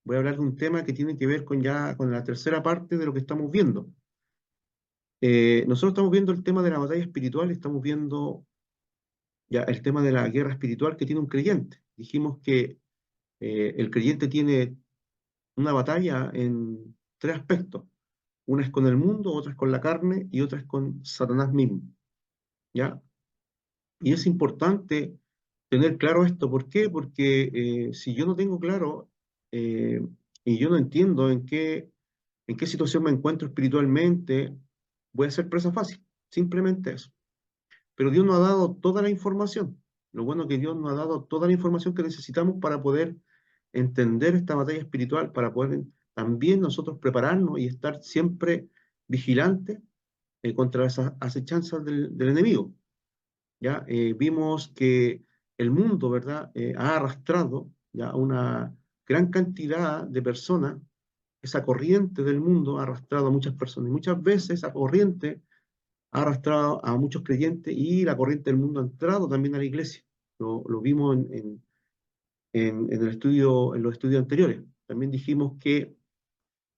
voy a hablar de un tema que tiene que ver con con la tercera parte de lo que estamos viendo. Nosotros estamos viendo el tema de la batalla espiritual, estamos viendo ya el tema de la guerra espiritual que tiene un creyente. Dijimos que el creyente tiene una batalla en tres aspectos. Una es con el mundo, otra es con la carne y otra es con Satanás mismo, ¿ya? Y es importante tener claro esto. ¿Por qué? Porque si yo no tengo claro eh, y yo no entiendo en qué situación me encuentro espiritualmente, voy a ser presa fácil. Simplemente eso. Pero Dios nos ha dado toda la información. Lo bueno es que Dios nos ha dado toda la información que necesitamos para poder entender esta batalla espiritual, para poder también nosotros prepararnos y estar siempre vigilantes contra esas acechanzas del enemigo. ¿Ya? Vimos que el mundo, ¿verdad? Ha arrastrado ya una gran cantidad de personas. Esa corriente del mundo ha arrastrado a muchas personas y muchas veces esa corriente ha arrastrado a muchos creyentes y la corriente del mundo ha entrado también a la iglesia. Lo vimos en el estudio, en los estudios anteriores. También dijimos que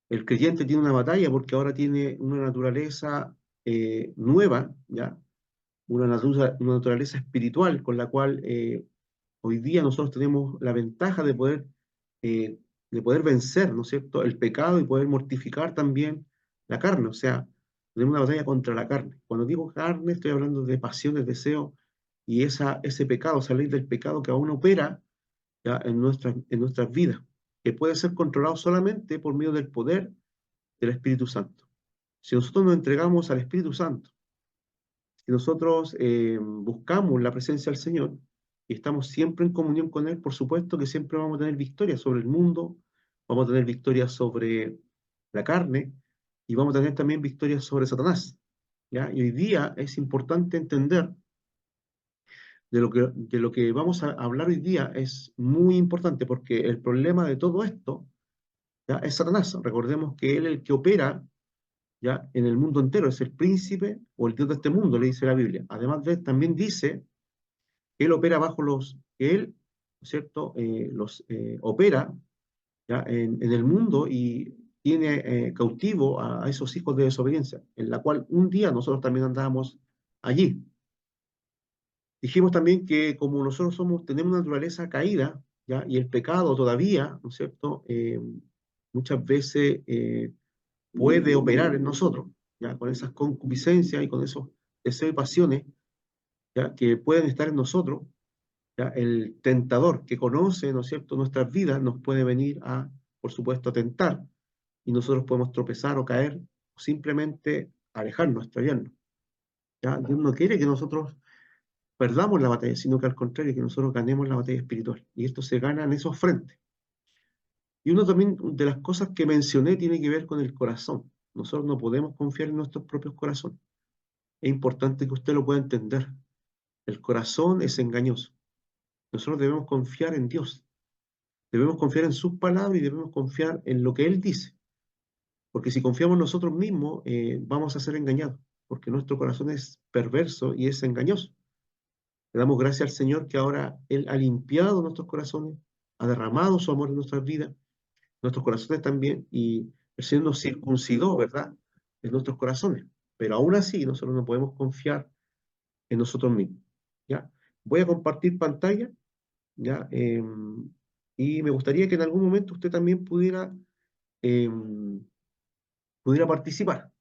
el creyente tiene una batalla porque ahora tiene una naturaleza nueva, ¿ya? Una naturaleza espiritual con la cual hoy día nosotros tenemos la ventaja eh, de poder vencer, ¿no es cierto?, el pecado y poder mortificar también la carne. O sea, tenemos una batalla contra la carne. Cuando digo carne, estoy hablando de pasiones, deseos y ese pecado, esa ley del pecado que aún opera ya en nuestras vidas, que puede ser controlado solamente por medio del poder del Espíritu Santo. Si nosotros nos entregamos al Espíritu Santo, si nosotros buscamos la presencia del Señor y estamos siempre en comunión con Él, por supuesto que siempre vamos a tener victoria sobre el mundo, vamos a tener victoria sobre la carne y vamos a tener también victoria sobre Satanás. ¿Ya? Y hoy día es importante entender de lo que vamos a hablar hoy día es muy importante porque el problema de todo esto ¿ya? Es Satanás. Recordemos que él es el que opera ¿ya? En el mundo entero, es el príncipe o el Dios de este mundo, le dice la Biblia. Además de también dice que él opera bajo que él, ¿no es cierto?, los opera ¿ya? En el mundo y tiene cautivo a esos hijos de desobediencia, en la cual un día nosotros también andábamos allí. Dijimos también que como nosotros tenemos una naturaleza caída, ¿ya? Y el pecado todavía, ¿no es cierto?, muchas veces puede operar en nosotros, ¿ya? Con esas concupiscencias y con esos deseos y pasiones, ¿ya? Que pueden estar en nosotros, ¿ya? El tentador que conoce, ¿no es cierto?, nuestras vidas nos puede venir a, por supuesto, a tentar y nosotros podemos tropezar o caer o simplemente alejarnos, extraviarnos, ¿ya? Dios no quiere que nosotros perdamos la batalla, sino que al contrario, que nosotros ganemos la batalla espiritual. Y esto se gana en esos frentes. Y uno también de las cosas que mencioné tiene que ver con el corazón. Nosotros no podemos confiar en nuestros propios corazones. Es importante que usted lo pueda entender. El corazón es engañoso. Nosotros debemos confiar en Dios. Debemos confiar en sus palabras y debemos confiar en lo que Él dice. Porque si confiamos en nosotros mismos, vamos a ser engañados. Porque nuestro corazón es perverso y es engañoso. Le damos gracias al Señor que ahora Él ha limpiado nuestros corazones, ha derramado su amor en nuestras vidas, nuestros corazones también, y el Señor nos circuncidó, ¿verdad?, en nuestros corazones. Pero aún así, nosotros no podemos confiar en nosotros mismos. ¿Ya? Voy a compartir pantalla, ¿ya? Y me gustaría que en algún momento usted también pudiera participar.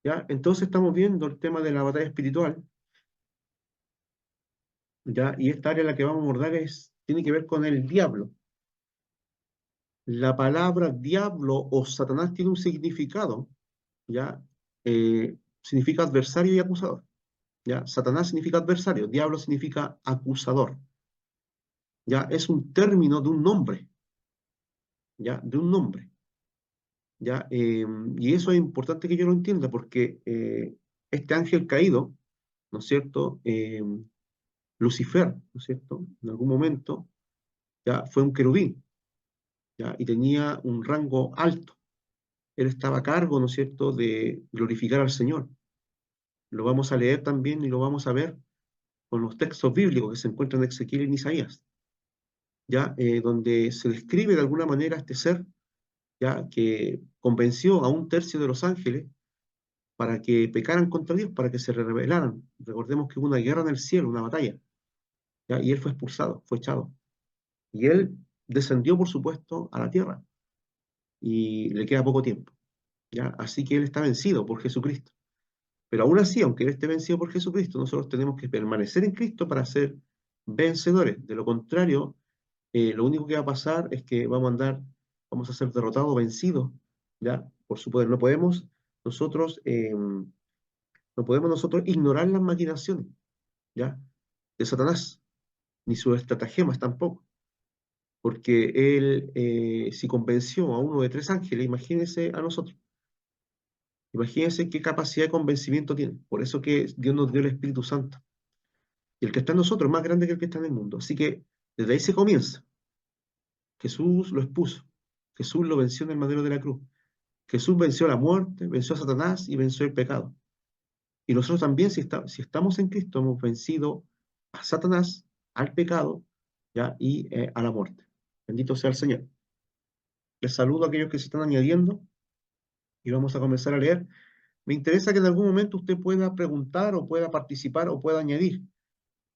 ¿Ya? Entonces estamos viendo el tema de la batalla espiritual, ¿ya? Y esta área en la que vamos a abordar tiene que ver con el diablo. La palabra diablo o Satanás tiene un significado, ¿ya? Significa adversario y acusador, ¿ya? Satanás significa adversario, diablo significa acusador, ¿ya? Es un término de un nombre, ¿ya? De un nombre, ¿ya? Y eso es importante que yo lo entienda porque este ángel caído, ¿no es cierto? Lucifer, ¿no es cierto? En algún momento, ¿ya? Fue un querubín, ¿ya? Y tenía un rango alto. Él estaba a cargo, ¿no es cierto?, de glorificar al Señor. Lo vamos a leer también y lo vamos a ver con los textos bíblicos que se encuentran en Ezequiel y en Isaías. ya, donde se describe de alguna manera este ser, ya, que convenció a un tercio de los ángeles para que pecaran contra Dios, para que se rebelaran. Recordemos que hubo una guerra en el cielo, una batalla, ¿ya? Y él fue expulsado, fue echado. Y él descendió, por supuesto, a la tierra, y le queda poco tiempo, ¿ya? Así que él está vencido por Jesucristo. Pero aún así, aunque él esté vencido por Jesucristo, nosotros tenemos que permanecer en Cristo para ser vencedores. De lo contrario, lo único que va a pasar es que vamos a ser derrotados, vencidos, ¿ya? Por su poder. Nosotros, no podemos nosotros ignorar las maquinaciones, ¿ya? De Satanás, ni sus estratagemas tampoco, porque él, si convenció a uno de tres ángeles, imagínense a nosotros, imagínense qué capacidad de convencimiento tiene. Por eso que Dios nos dio el Espíritu Santo. Y el que está en nosotros es más grande que el que está en el mundo. Así que desde ahí se comienza. Jesús lo expuso. Jesús lo venció en el madero de la cruz. Jesús venció la muerte, venció a Satanás y venció el pecado. Y nosotros también, si estamos en Cristo, hemos vencido a Satanás, al pecado, ¿ya? Y a la muerte. Bendito sea el Señor. Les saludo a aquellos que se están añadiendo y vamos a comenzar a leer. Me interesa que en algún momento usted pueda preguntar o pueda participar o pueda añadir.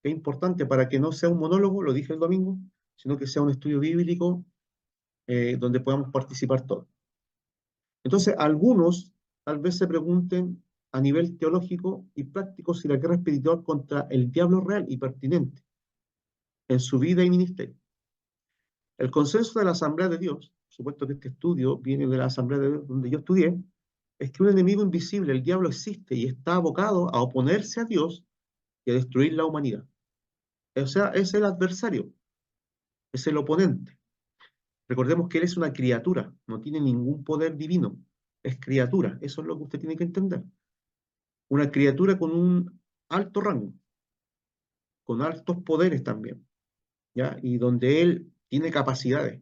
Es importante para que no sea un monólogo, lo dije el domingo, sino que sea un estudio bíblico donde podamos participar todos. Entonces, algunos tal vez se pregunten a nivel teológico y práctico si la guerra espiritual contra el diablo es real y pertinente en su vida y ministerio. El consenso de la Asamblea de Dios, por supuesto que este estudio viene de la Asamblea de Dios donde yo estudié, es que un enemigo invisible, el diablo, existe y está abocado a oponerse a Dios y a destruir la humanidad. O sea, es el adversario, es el oponente. Recordemos que él es una criatura, no tiene ningún poder divino, es criatura, eso es lo que usted tiene que entender. Una criatura con un alto rango, con altos poderes también, ¿ya? Y donde él tiene capacidades,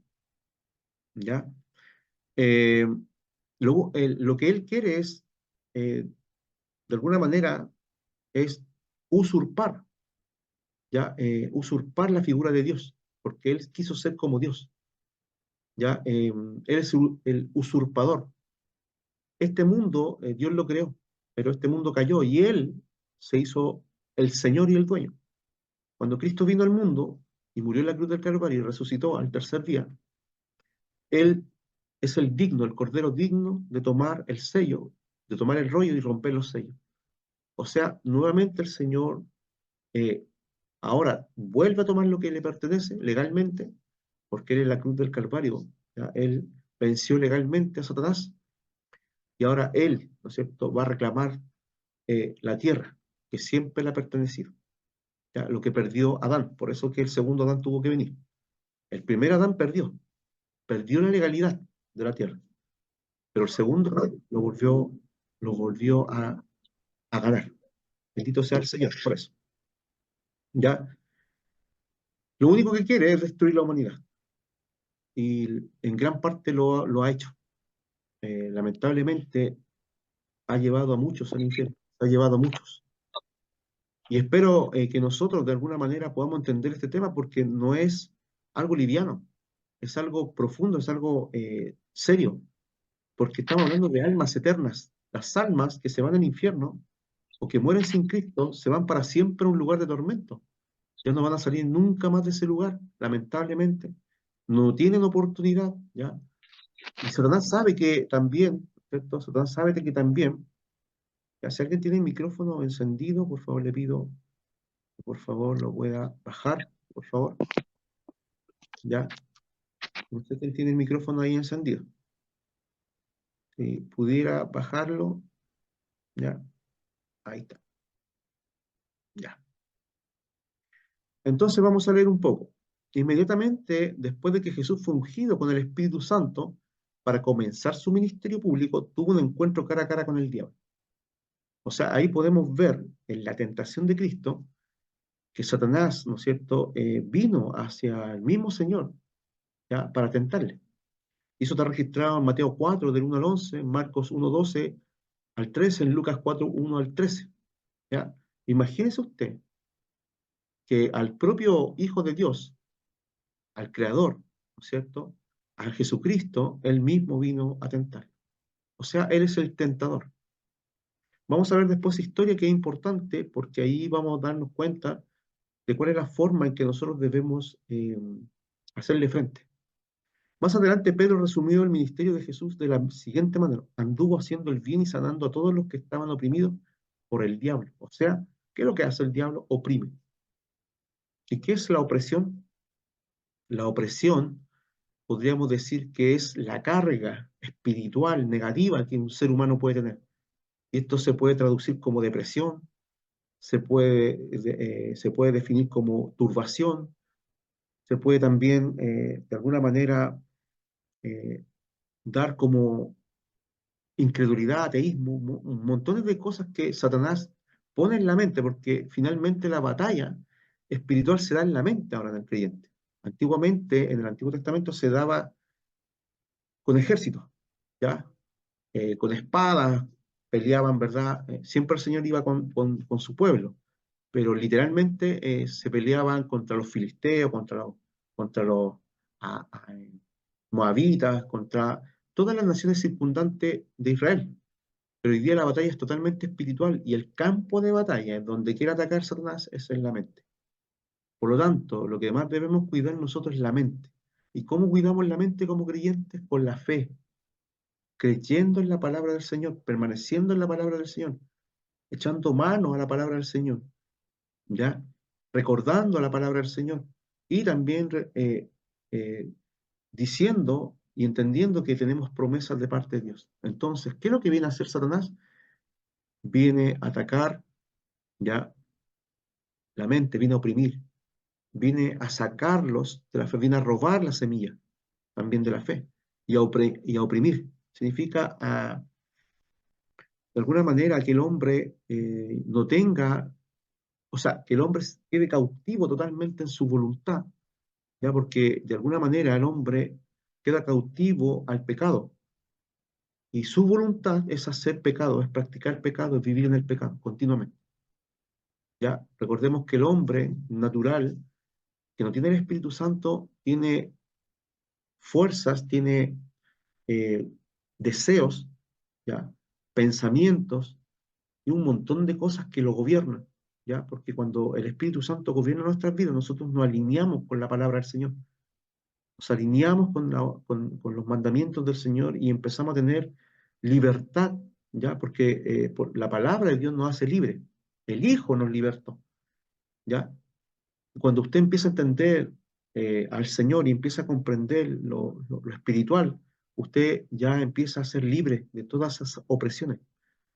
¿ya? Eh, Luego, lo que él quiere es, de alguna manera, es usurpar, ¿ya? Usurpar la figura de Dios, porque él quiso ser como Dios, ¿ya? Él es el usurpador. Este mundo, Dios lo creó, pero este mundo cayó y él se hizo el Señor y el dueño. Cuando Cristo vino al mundo y murió en la cruz del Calvario y resucitó al tercer día, él es el digno, el cordero digno de tomar el sello, de tomar el rollo y romper los sellos. O sea, nuevamente el Señor eh, ahora vuelve a tomar lo que le pertenece legalmente, porque él en la cruz del Calvario, ¿ya? Él venció legalmente a Satanás y ahora él, ¿no es cierto?, va a reclamar la tierra, que siempre le ha pertenecido, ¿ya? Lo que perdió Adán, por eso que el segundo Adán tuvo que venir. El primer Adán perdió la legalidad de la tierra, pero el segundo Adán lo volvió a ganar. Bendito sea el Señor, por eso. ¿Ya? Lo único que quiere es destruir la humanidad, y en gran parte lo ha hecho. Lamentablemente ha llevado a muchos al infierno, ha llevado a muchos. Y espero que nosotros de alguna manera podamos entender este tema porque no es algo liviano, es algo profundo, es algo serio, porque estamos hablando de almas eternas. Las almas que se van al infierno o que mueren sin Cristo se van para siempre a un lugar de tormento. Ya no van a salir nunca más de ese lugar, lamentablemente. No tienen oportunidad, ¿ya? Y Satanás sabe que también, ¿cierto? Satanás sabe que también, ya, si alguien tiene el micrófono encendido, por favor le pido que por favor lo pueda bajar, por favor, ¿ya? No sé quién tiene el micrófono ahí encendido. Si pudiera bajarlo, ¿ya? Ahí está, ya. Entonces vamos a leer un poco. Inmediatamente después de que Jesús fue ungido con el Espíritu Santo para comenzar su ministerio público, tuvo un encuentro cara a cara con el diablo. O sea, ahí podemos ver en la tentación de Cristo que Satanás, ¿no es cierto?, vino hacia el mismo Señor, ¿ya?, para tentarle. Y eso está registrado en Mateo 4, del 1 al 11, en Marcos 1, 12 al 13, en Lucas 4, 1 al 13. ¿Ya? Imagínese usted que al propio Hijo de Dios, al Creador, ¿no es cierto? A Jesucristo, Él mismo vino a tentar. O sea, Él es el tentador. Vamos a ver después historia que es importante, porque ahí vamos a darnos cuenta de cuál es la forma en que nosotros debemos hacerle frente. Más adelante, Pedro resumió el ministerio de Jesús de la siguiente manera: anduvo haciendo el bien y sanando a todos los que estaban oprimidos por el diablo. O sea, ¿qué es lo que hace el diablo? Oprime. ¿Y qué es la opresión? La opresión, podríamos decir que es la carga espiritual negativa que un ser humano puede tener. Y esto se puede traducir como depresión, se puede definir como turbación, se puede también, de alguna manera, eh, dar como incredulidad, ateísmo, montones de cosas que Satanás pone en la mente, porque finalmente la batalla espiritual se da en la mente ahora en el creyente. Antiguamente, en el Antiguo Testamento, se daba con ejércitos, ¿ya? Con espadas, peleaban, ¿verdad? Siempre el Señor iba con su pueblo, pero literalmente se peleaban contra los filisteos, contra los moabitas, contra todas las naciones circundantes de Israel. Pero hoy día la batalla es totalmente espiritual y el campo de batalla, en donde quiere atacar Satanás, es en la mente. Por lo tanto, lo que más debemos cuidar nosotros es la mente. ¿Y cómo cuidamos la mente como creyentes? Con la fe, creyendo en la palabra del Señor, permaneciendo en la palabra del Señor, echando mano a la palabra del Señor, ¿ya? Recordando la palabra del Señor y también eh, diciendo y entendiendo que tenemos promesas de parte de Dios. Entonces, ¿qué es lo que viene a hacer Satanás? Viene a atacar, ¿ya? La mente, viene a oprimir, viene a sacarlos de la fe, viene a robar la semilla también de la fe y a oprimir. Significa de alguna manera que el hombre no tenga, o sea, que el hombre quede cautivo totalmente en su voluntad, ¿ya? Porque de alguna manera el hombre queda cautivo al pecado y su voluntad es hacer pecado, es practicar pecado, es vivir en el pecado continuamente, ¿ya? Recordemos que el hombre natural, que no tiene el Espíritu Santo, tiene fuerzas, tiene eh, deseos, ¿ya? Pensamientos y un montón de cosas que lo gobiernan, ¿ya? Porque cuando el Espíritu Santo gobierna nuestras vidas, nosotros nos alineamos con la palabra del Señor, nos alineamos con los mandamientos del Señor y empezamos a tener libertad, ¿ya? Porque la palabra de Dios nos hace libre, el Hijo nos libertó, ¿ya? Cuando usted empieza a entender al Señor y empieza a comprender lo espiritual, usted ya empieza a ser libre de todas esas opresiones,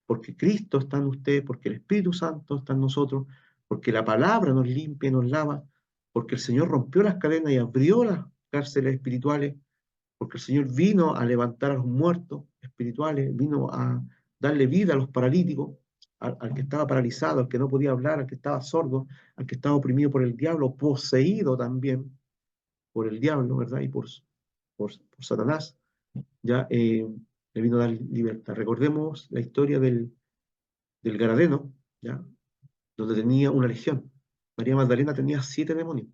porque Cristo está en usted, porque el Espíritu Santo está en nosotros, porque la palabra nos limpia y nos lava, porque el Señor rompió las cadenas y abrió las cárceles espirituales, porque el Señor vino a levantar a los muertos espirituales, vino a darle vida a los paralíticos, al que estaba paralizado, al que no podía hablar, al que estaba sordo, al que estaba oprimido por el diablo, poseído también por el diablo, ¿verdad? Y por Satanás, ya le vino a dar libertad. Recordemos la historia del Gadareno, ¿ya? Donde tenía una legión. María Magdalena tenía 7 demonios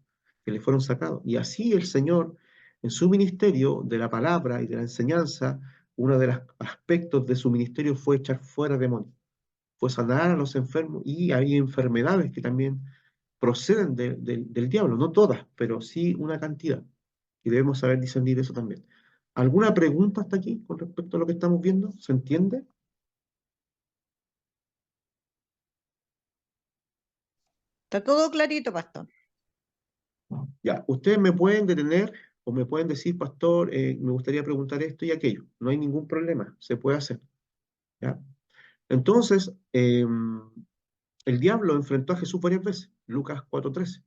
que le fueron sacados. Y así el Señor, en su ministerio de la palabra y de la enseñanza, uno de los aspectos de su ministerio fue echar fuera demonios, fue sanar a los enfermos, y hay enfermedades que también proceden del diablo, no todas, pero sí una cantidad. Y debemos saber discernir eso también. ¿Alguna pregunta hasta aquí con respecto a lo que estamos viendo? ¿Se entiende? Está todo clarito, pastor. Ya, ustedes me pueden detener o me pueden decir, pastor, me gustaría preguntar esto y aquello. No hay ningún problema, se puede hacer. ¿Ya? Entonces, el diablo enfrentó a Jesús varias veces, Lucas 4:13.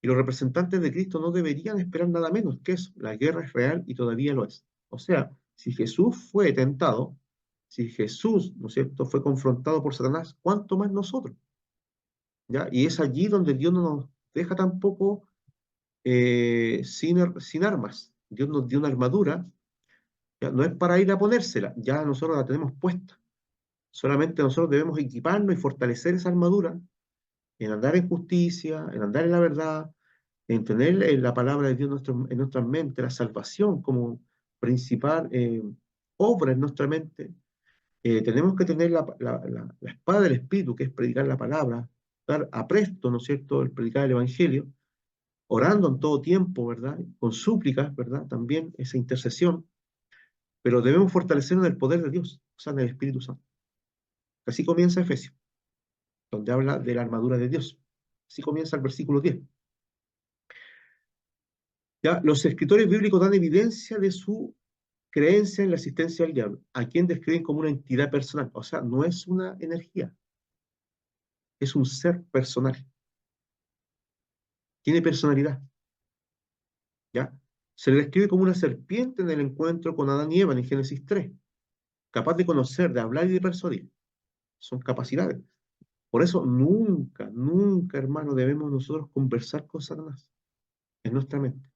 Y los representantes de Cristo no deberían esperar nada menos que eso. La guerra es real y todavía lo es. O sea, si Jesús fue tentado, si Jesús, ¿no es cierto?, fue confrontado por Satanás, ¿cuánto más nosotros? ¿Ya? Y es allí donde Dios no nos deja tampoco sin armas. Dios nos dio una armadura, ya, no es para ir a ponérsela, ya nosotros la tenemos puesta. Solamente nosotros debemos equiparnos y fortalecer esa armadura en andar en justicia, en andar en la verdad, en tener la palabra de Dios en nuestra mente, la salvación como principal obra en nuestra mente, tenemos que tener la espada del Espíritu, que es predicar la palabra, estar apresto, ¿no es cierto?, el predicar el Evangelio, orando en todo tiempo, ¿verdad?, con súplicas, ¿verdad?, también esa intercesión, pero debemos fortalecernos en el poder de Dios, o sea, en el Espíritu Santo. Así comienza Efesios, donde habla de la armadura de Dios. Así comienza el versículo 10. ¿Ya? Los escritores bíblicos dan evidencia de su creencia en la existencia del diablo, a quien describen como una entidad personal. O sea, no es una energía, es un ser personal. Tiene personalidad. ¿Ya? Se le describe como una serpiente en el encuentro con Adán y Eva en Génesis 3, capaz de conocer, de hablar y de persuadir. Son capacidades. Por eso nunca, nunca, hermano, debemos nosotros conversar con Satanás en nuestra mente.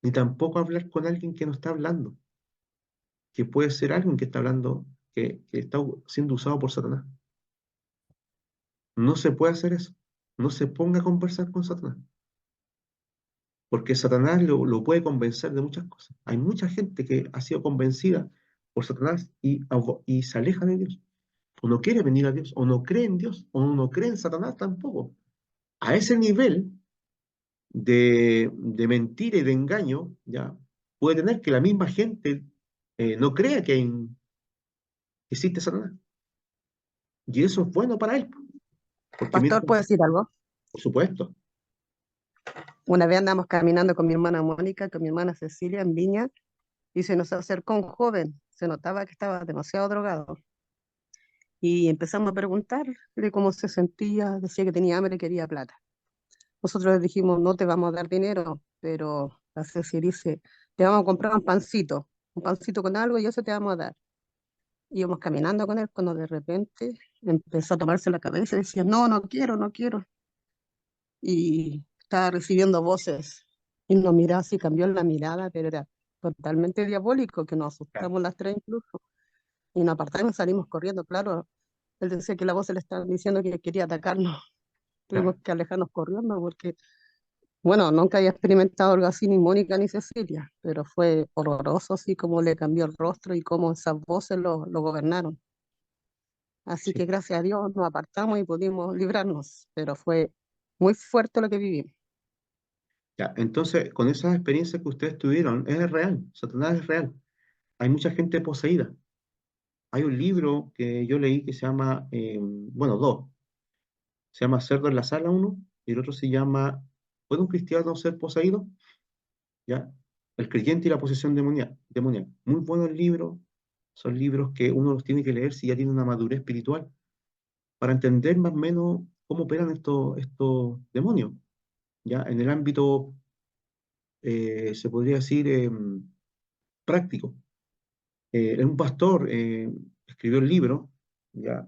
Ni tampoco hablar con alguien que no está hablando, que puede ser alguien que está hablando, que está siendo usado por Satanás. No se puede hacer eso. No se ponga a conversar con Satanás, porque Satanás lo puede convencer de muchas cosas. Hay mucha gente que ha sido convencida por Satanás y se aleja de Dios. O no quiere venir a Dios, o no cree en Dios, o no cree en Satanás tampoco. A ese nivel de mentira y de engaño, ya puede tener que la misma gente no crea que existe Satanás. Y eso es bueno para él, porque mira, Pastor, ¿puedo decir algo? por supuesto, Una vez andamos caminando con mi hermana Mónica, con mi hermana Cecilia en Viña, y se nos acercó un joven. Se notaba que estaba demasiado drogado. Y empezamos a preguntarle cómo se sentía, decía que tenía hambre y quería plata. Nosotros le dijimos, no te vamos a dar dinero, pero la Ceci dice, te vamos a comprar un pancito con algo y eso te vamos a dar. Íbamos caminando con él cuando de repente empezó a tomarse la cabeza y decía, no, no quiero, no quiero. Y estaba recibiendo voces y nos miraba así, cambió la mirada, pero era totalmente diabólico, que nos claro, asustamos las tres incluso. Y nos apartamos y salimos corriendo, claro. Él decía que la voz le estaba diciendo que quería atacarnos. Tuvimos claro. que alejarnos corriendo porque, bueno, nunca había experimentado algo así ni Mónica ni Cecilia, pero fue horroroso así como le cambió el rostro y cómo esas voces lo gobernaron. Así Sí. que gracias a Dios nos apartamos y pudimos librarnos, pero fue muy fuerte lo que vivimos. Ya, entonces, con esas experiencias que ustedes tuvieron, es real, Satanás es real. Hay mucha gente poseída. Hay un libro que yo leí que se llama, bueno, dos. Se llama Cerdo en la Sala, uno, y el otro se llama ¿Puede un cristiano ser poseído? ¿Ya? El creyente y la posesión demoníaca. Muy buenos libros. Son libros que uno los tiene que leer si ya tiene una madurez espiritual para entender más o menos cómo operan estos demonios. ¿Ya? En el ámbito, se podría decir, práctico. Un pastor escribió el libro, ¿ya?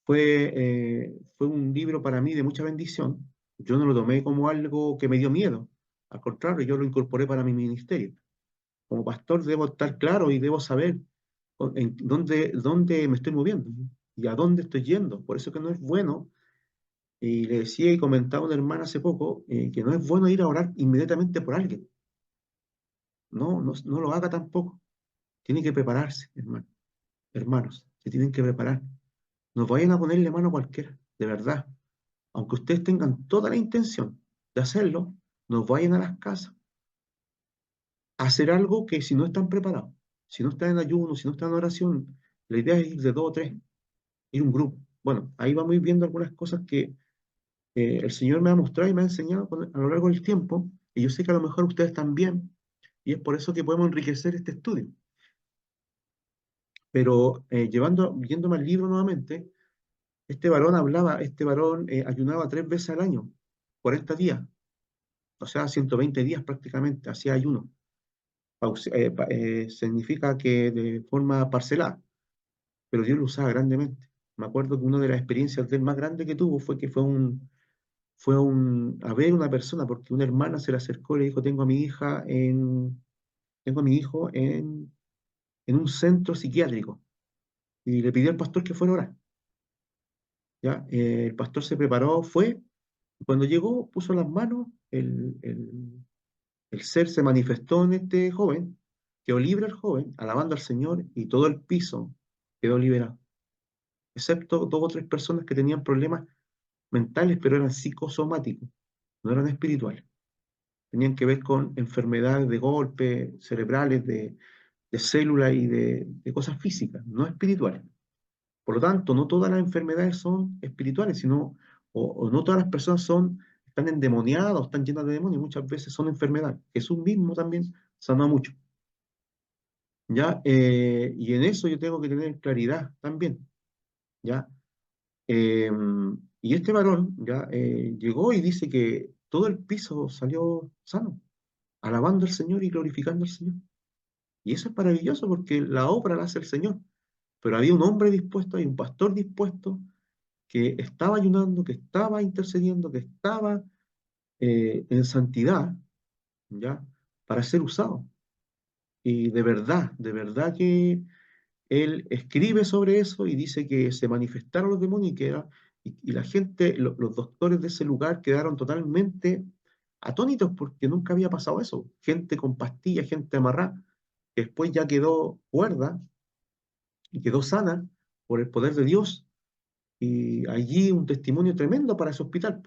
Fue un libro para mí de mucha bendición. Yo no lo tomé como algo que me dio miedo. Al contrario, yo lo incorporé para mi ministerio. Como pastor debo estar claro y debo saber en dónde me estoy moviendo y a dónde estoy yendo. Por eso que no es bueno, y le decía y comentaba a una hermana hace poco, que no es bueno ir a orar inmediatamente por alguien. No, no, no lo haga tampoco. Tiene que prepararse, hermanos, se tienen que preparar. No vayan a ponerle mano a cualquiera, de verdad. Aunque ustedes tengan toda la intención de hacerlo, no vayan a las casas a hacer algo que si no están preparados, si no están en ayuno, si no están en oración, la idea es ir de dos o tres, ir un grupo. Bueno, ahí vamos a ir viendo algunas cosas que el Señor me ha mostrado y me ha enseñado a lo largo del tiempo, y yo sé que a lo mejor ustedes también, y es por eso que podemos enriquecer este estudio. Pero yéndome al libro nuevamente, este varón ayunaba 3 veces al año, 40 días, o sea, 120 días prácticamente, hacía ayuno. Significa que de forma parcelada, pero Dios lo usaba grandemente. Me acuerdo que una de las experiencias del más grande que tuvo fue que a ver una persona, porque una hermana se le acercó y le dijo, tengo a mi hijo en un centro psiquiátrico, y le pidió al pastor que fuera a orar. ¿Ya? El pastor se preparó, fue, Cuando llegó, puso las manos, el ser se manifestó en este joven, quedó libre el joven, alabando al Señor, y todo el piso quedó liberado, excepto dos o tres personas que tenían problemas mentales, pero eran psicosomáticos, no eran espirituales. Tenían que ver con enfermedades de golpe, cerebrales, de células y de cosas físicas, no espirituales. Por lo tanto, no todas las enfermedades son espirituales, sino, o no todas las personas están endemoniadas o están llenas de demonios, muchas veces son enfermedades. Jesús mismo también sanó mucho. ¿Ya? Y en eso yo tengo que tener claridad también. ¿Ya? Eh, y este varón ya llegó y dice que todo el piso salió sano, alabando al Señor y glorificando al Señor. Y eso es maravilloso porque la obra la hace el Señor. Pero había un hombre dispuesto, hay un pastor dispuesto que estaba ayunando, que estaba intercediendo, que estaba en santidad, ¿ya? Para ser usado. Y de verdad que él escribe sobre eso y dice que se manifestaron los demonios y la gente, los doctores de ese lugar quedaron totalmente atónitos porque nunca había pasado eso. Gente con pastillas, gente amarrada, que después ya quedó cuerda y quedó sana por el poder de Dios. Y allí un testimonio tremendo para ese hospital.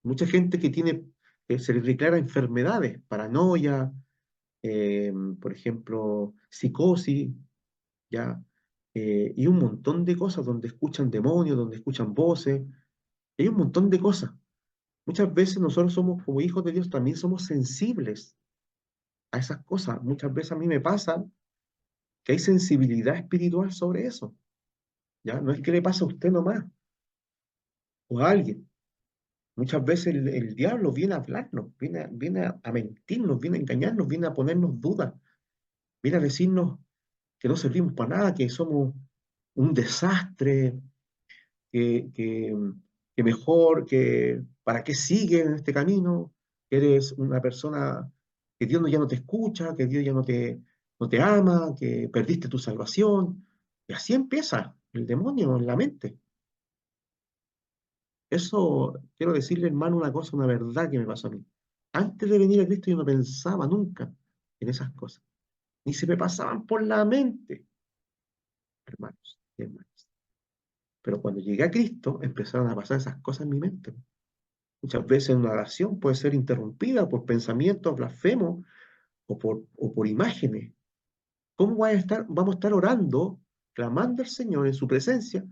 Mucha gente que tiene, se les declara enfermedades, paranoia, por ejemplo, psicosis, ¿ya? Y un montón de cosas donde escuchan demonios, donde escuchan voces, hay un montón de cosas. Muchas veces nosotros somos, como hijos de Dios, también somos sensibles a esas cosas. Muchas veces a mí me pasa que hay sensibilidad espiritual sobre eso, ¿ya? No es que le pase a usted nomás, o a alguien. Muchas veces el diablo viene a hablarnos, viene a mentirnos, viene a engañarnos, viene a ponernos dudas, viene a decirnos que no servimos para nada, que somos un desastre, que, que, que mejor, que para qué sigues en este camino, que eres una persona que Dios ya no te escucha, que Dios ya no te ama, que perdiste tu salvación. Y así empieza el demonio en la mente. Eso, quiero decirle, hermano, una cosa, una verdad que me pasó a mí. Antes de venir a Cristo yo no pensaba nunca en esas cosas, ni se me pasaban por la mente, hermanos y hermanas. Pero cuando llegué a Cristo empezaron a pasar esas cosas en mi mente. Muchas veces una oración puede ser interrumpida por pensamientos blasfemos o por imágenes. ¿Cómo vamos a estar orando, clamando al Señor en su presencia,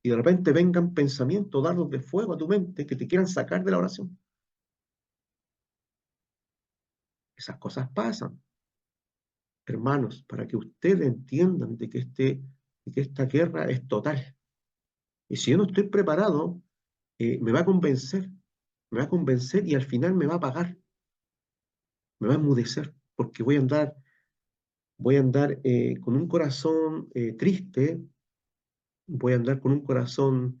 y de repente vengan pensamientos, dardos de fuego a tu mente que te quieran sacar de la oración? Esas cosas pasan, hermanos, para que ustedes entiendan de que esta guerra es total. Y si yo no estoy preparado, me va a convencer, me va a convencer y al final me va a apagar, me va a enmudecer, porque voy a andar con un corazón triste, voy a andar con un corazón,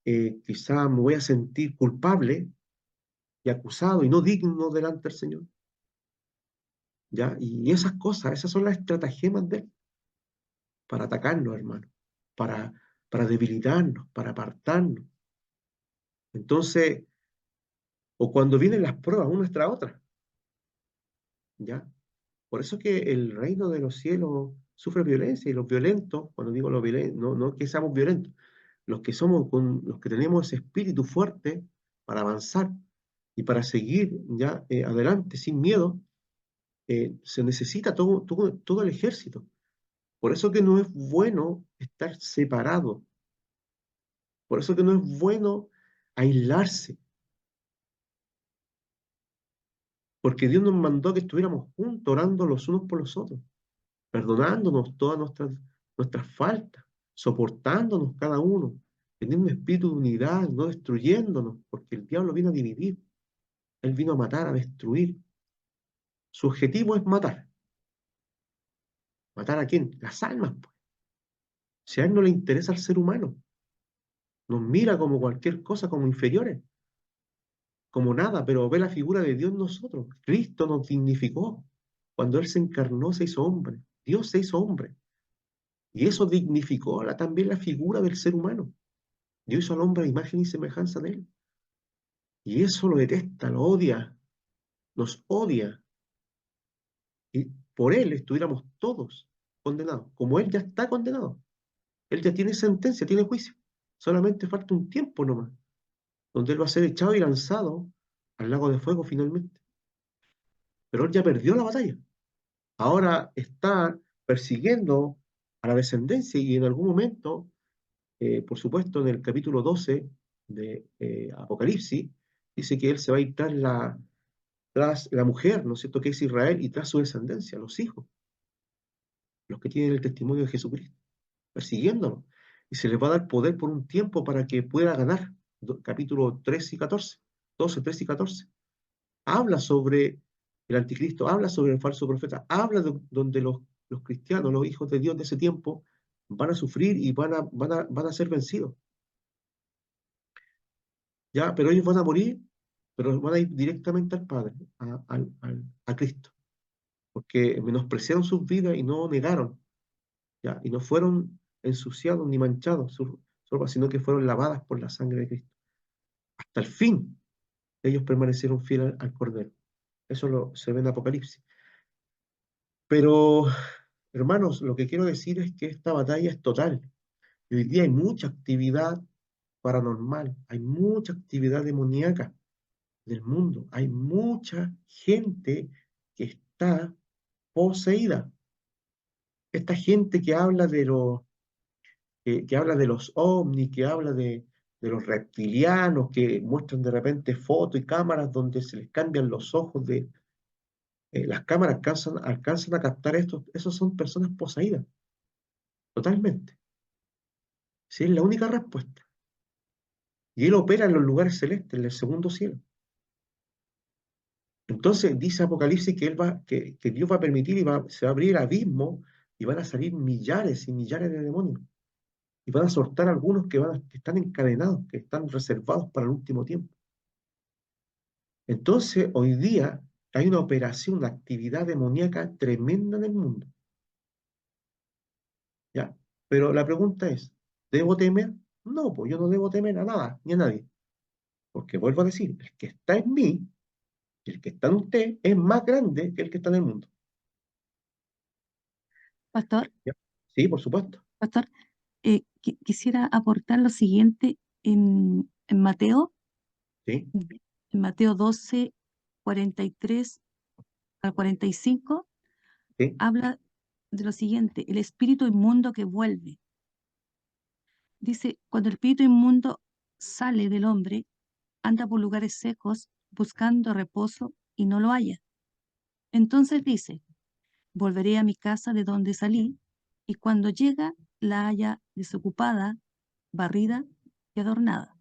quizá me voy a sentir culpable y acusado y no digno delante del Señor, ¿ya? Y esas cosas, esas son las estratagemas de Él para atacarnos, hermano, para, para debilitarnos, para apartarnos. Entonces, o cuando vienen las pruebas, una tras otra, ¿ya? Por eso que el reino de los cielos sufre violencia y los violentos, cuando digo los violentos, no que seamos violentos, los que tenemos ese espíritu fuerte para avanzar y para seguir ya adelante sin miedo, se necesita todo el ejército. Por eso que no es bueno estar separado, por eso que no es bueno aislarse, porque Dios nos mandó que estuviéramos juntos, orando los unos por los otros, perdonándonos todas nuestras faltas, soportándonos cada uno, teniendo un espíritu de unidad, no destruyéndonos, porque el diablo viene a dividir, él vino a matar, a destruir. Su objetivo es matar. ¿Matar a quién? Las almas, pues. Si a él no le interesa al ser humano, nos mira como cualquier cosa, como inferiores, como nada, pero ve la figura de Dios en nosotros. Cristo nos dignificó. Cuando Él se encarnó, se hizo hombre. Dios se hizo hombre. Y eso dignificó también la figura del ser humano. Dios hizo al hombre a imagen y semejanza de Él. Y eso lo detesta, lo odia, nos odia. Y por él estuviéramos todos condenados, como él ya está condenado. Él ya tiene sentencia, tiene juicio. Solamente falta un tiempo nomás, donde él va a ser echado y lanzado al lago de fuego finalmente. Pero él ya perdió la batalla. Ahora está persiguiendo a la descendencia y en algún momento, por supuesto, en el capítulo 12 de Apocalipsis, dice que él se va a ir tras la mujer, ¿no es cierto?, que es Israel, y tras su descendencia, los hijos, los que tienen el testimonio de Jesucristo, persiguiéndolo. Y se les va a dar poder por un tiempo para que pueda ganar. Capítulo 13 y 14, 12, 13 y 14. Habla sobre el anticristo, habla sobre el falso profeta, habla donde los cristianos, los hijos de Dios de ese tiempo, van a sufrir y van a ser vencidos. ¿Ya? Pero ellos van a morir, pero van a ir directamente al Padre, a Cristo, porque menospreciaron sus vidas y no negaron, ¿ya? Y no fueron ensuciados ni manchados sus ropas, sino que fueron lavadas por la sangre de Cristo. Hasta el fin, ellos permanecieron fieles al Cordero. Eso se ve en Apocalipsis. Pero, hermanos, lo que quiero decir es que esta batalla es total. Y hoy día hay mucha actividad paranormal, hay mucha actividad demoníaca del mundo, hay mucha gente que está poseída. Esta gente que habla que habla de los ovnis, que habla de los reptilianos, que muestran de repente fotos y cámaras donde se les cambian los ojos las cámaras alcanzan a captar esto, esos son personas poseídas, totalmente. Sí, es la única respuesta. Y él opera en los lugares celestes, en el segundo cielo. Entonces dice Apocalipsis que, que Dios va a permitir y se va a abrir el abismo y van a salir millares y millares de demonios. Y van a soltar algunos que están encadenados, que están reservados para el último tiempo. Entonces, hoy día hay una operación, una actividad demoníaca tremenda en el mundo. ¿Ya? Pero la pregunta es, ¿debo temer? No, pues yo no debo temer a nada, ni a nadie. Porque vuelvo a decir, el que está en mí, el que está en usted, es más grande que el que está en el mundo. Pastor, ¿Ya? Sí, por supuesto. pastor, quisiera aportar lo siguiente en Mateo, Sí, en Mateo 12, 43 al 45, sí, habla de lo siguiente, el espíritu inmundo que vuelve. Dice, cuando el espíritu inmundo sale del hombre, anda por lugares secos buscando reposo y no lo halla. Entonces dice, volveré a mi casa de donde salí, y cuando llega la halla desocupada, barrida y adornada.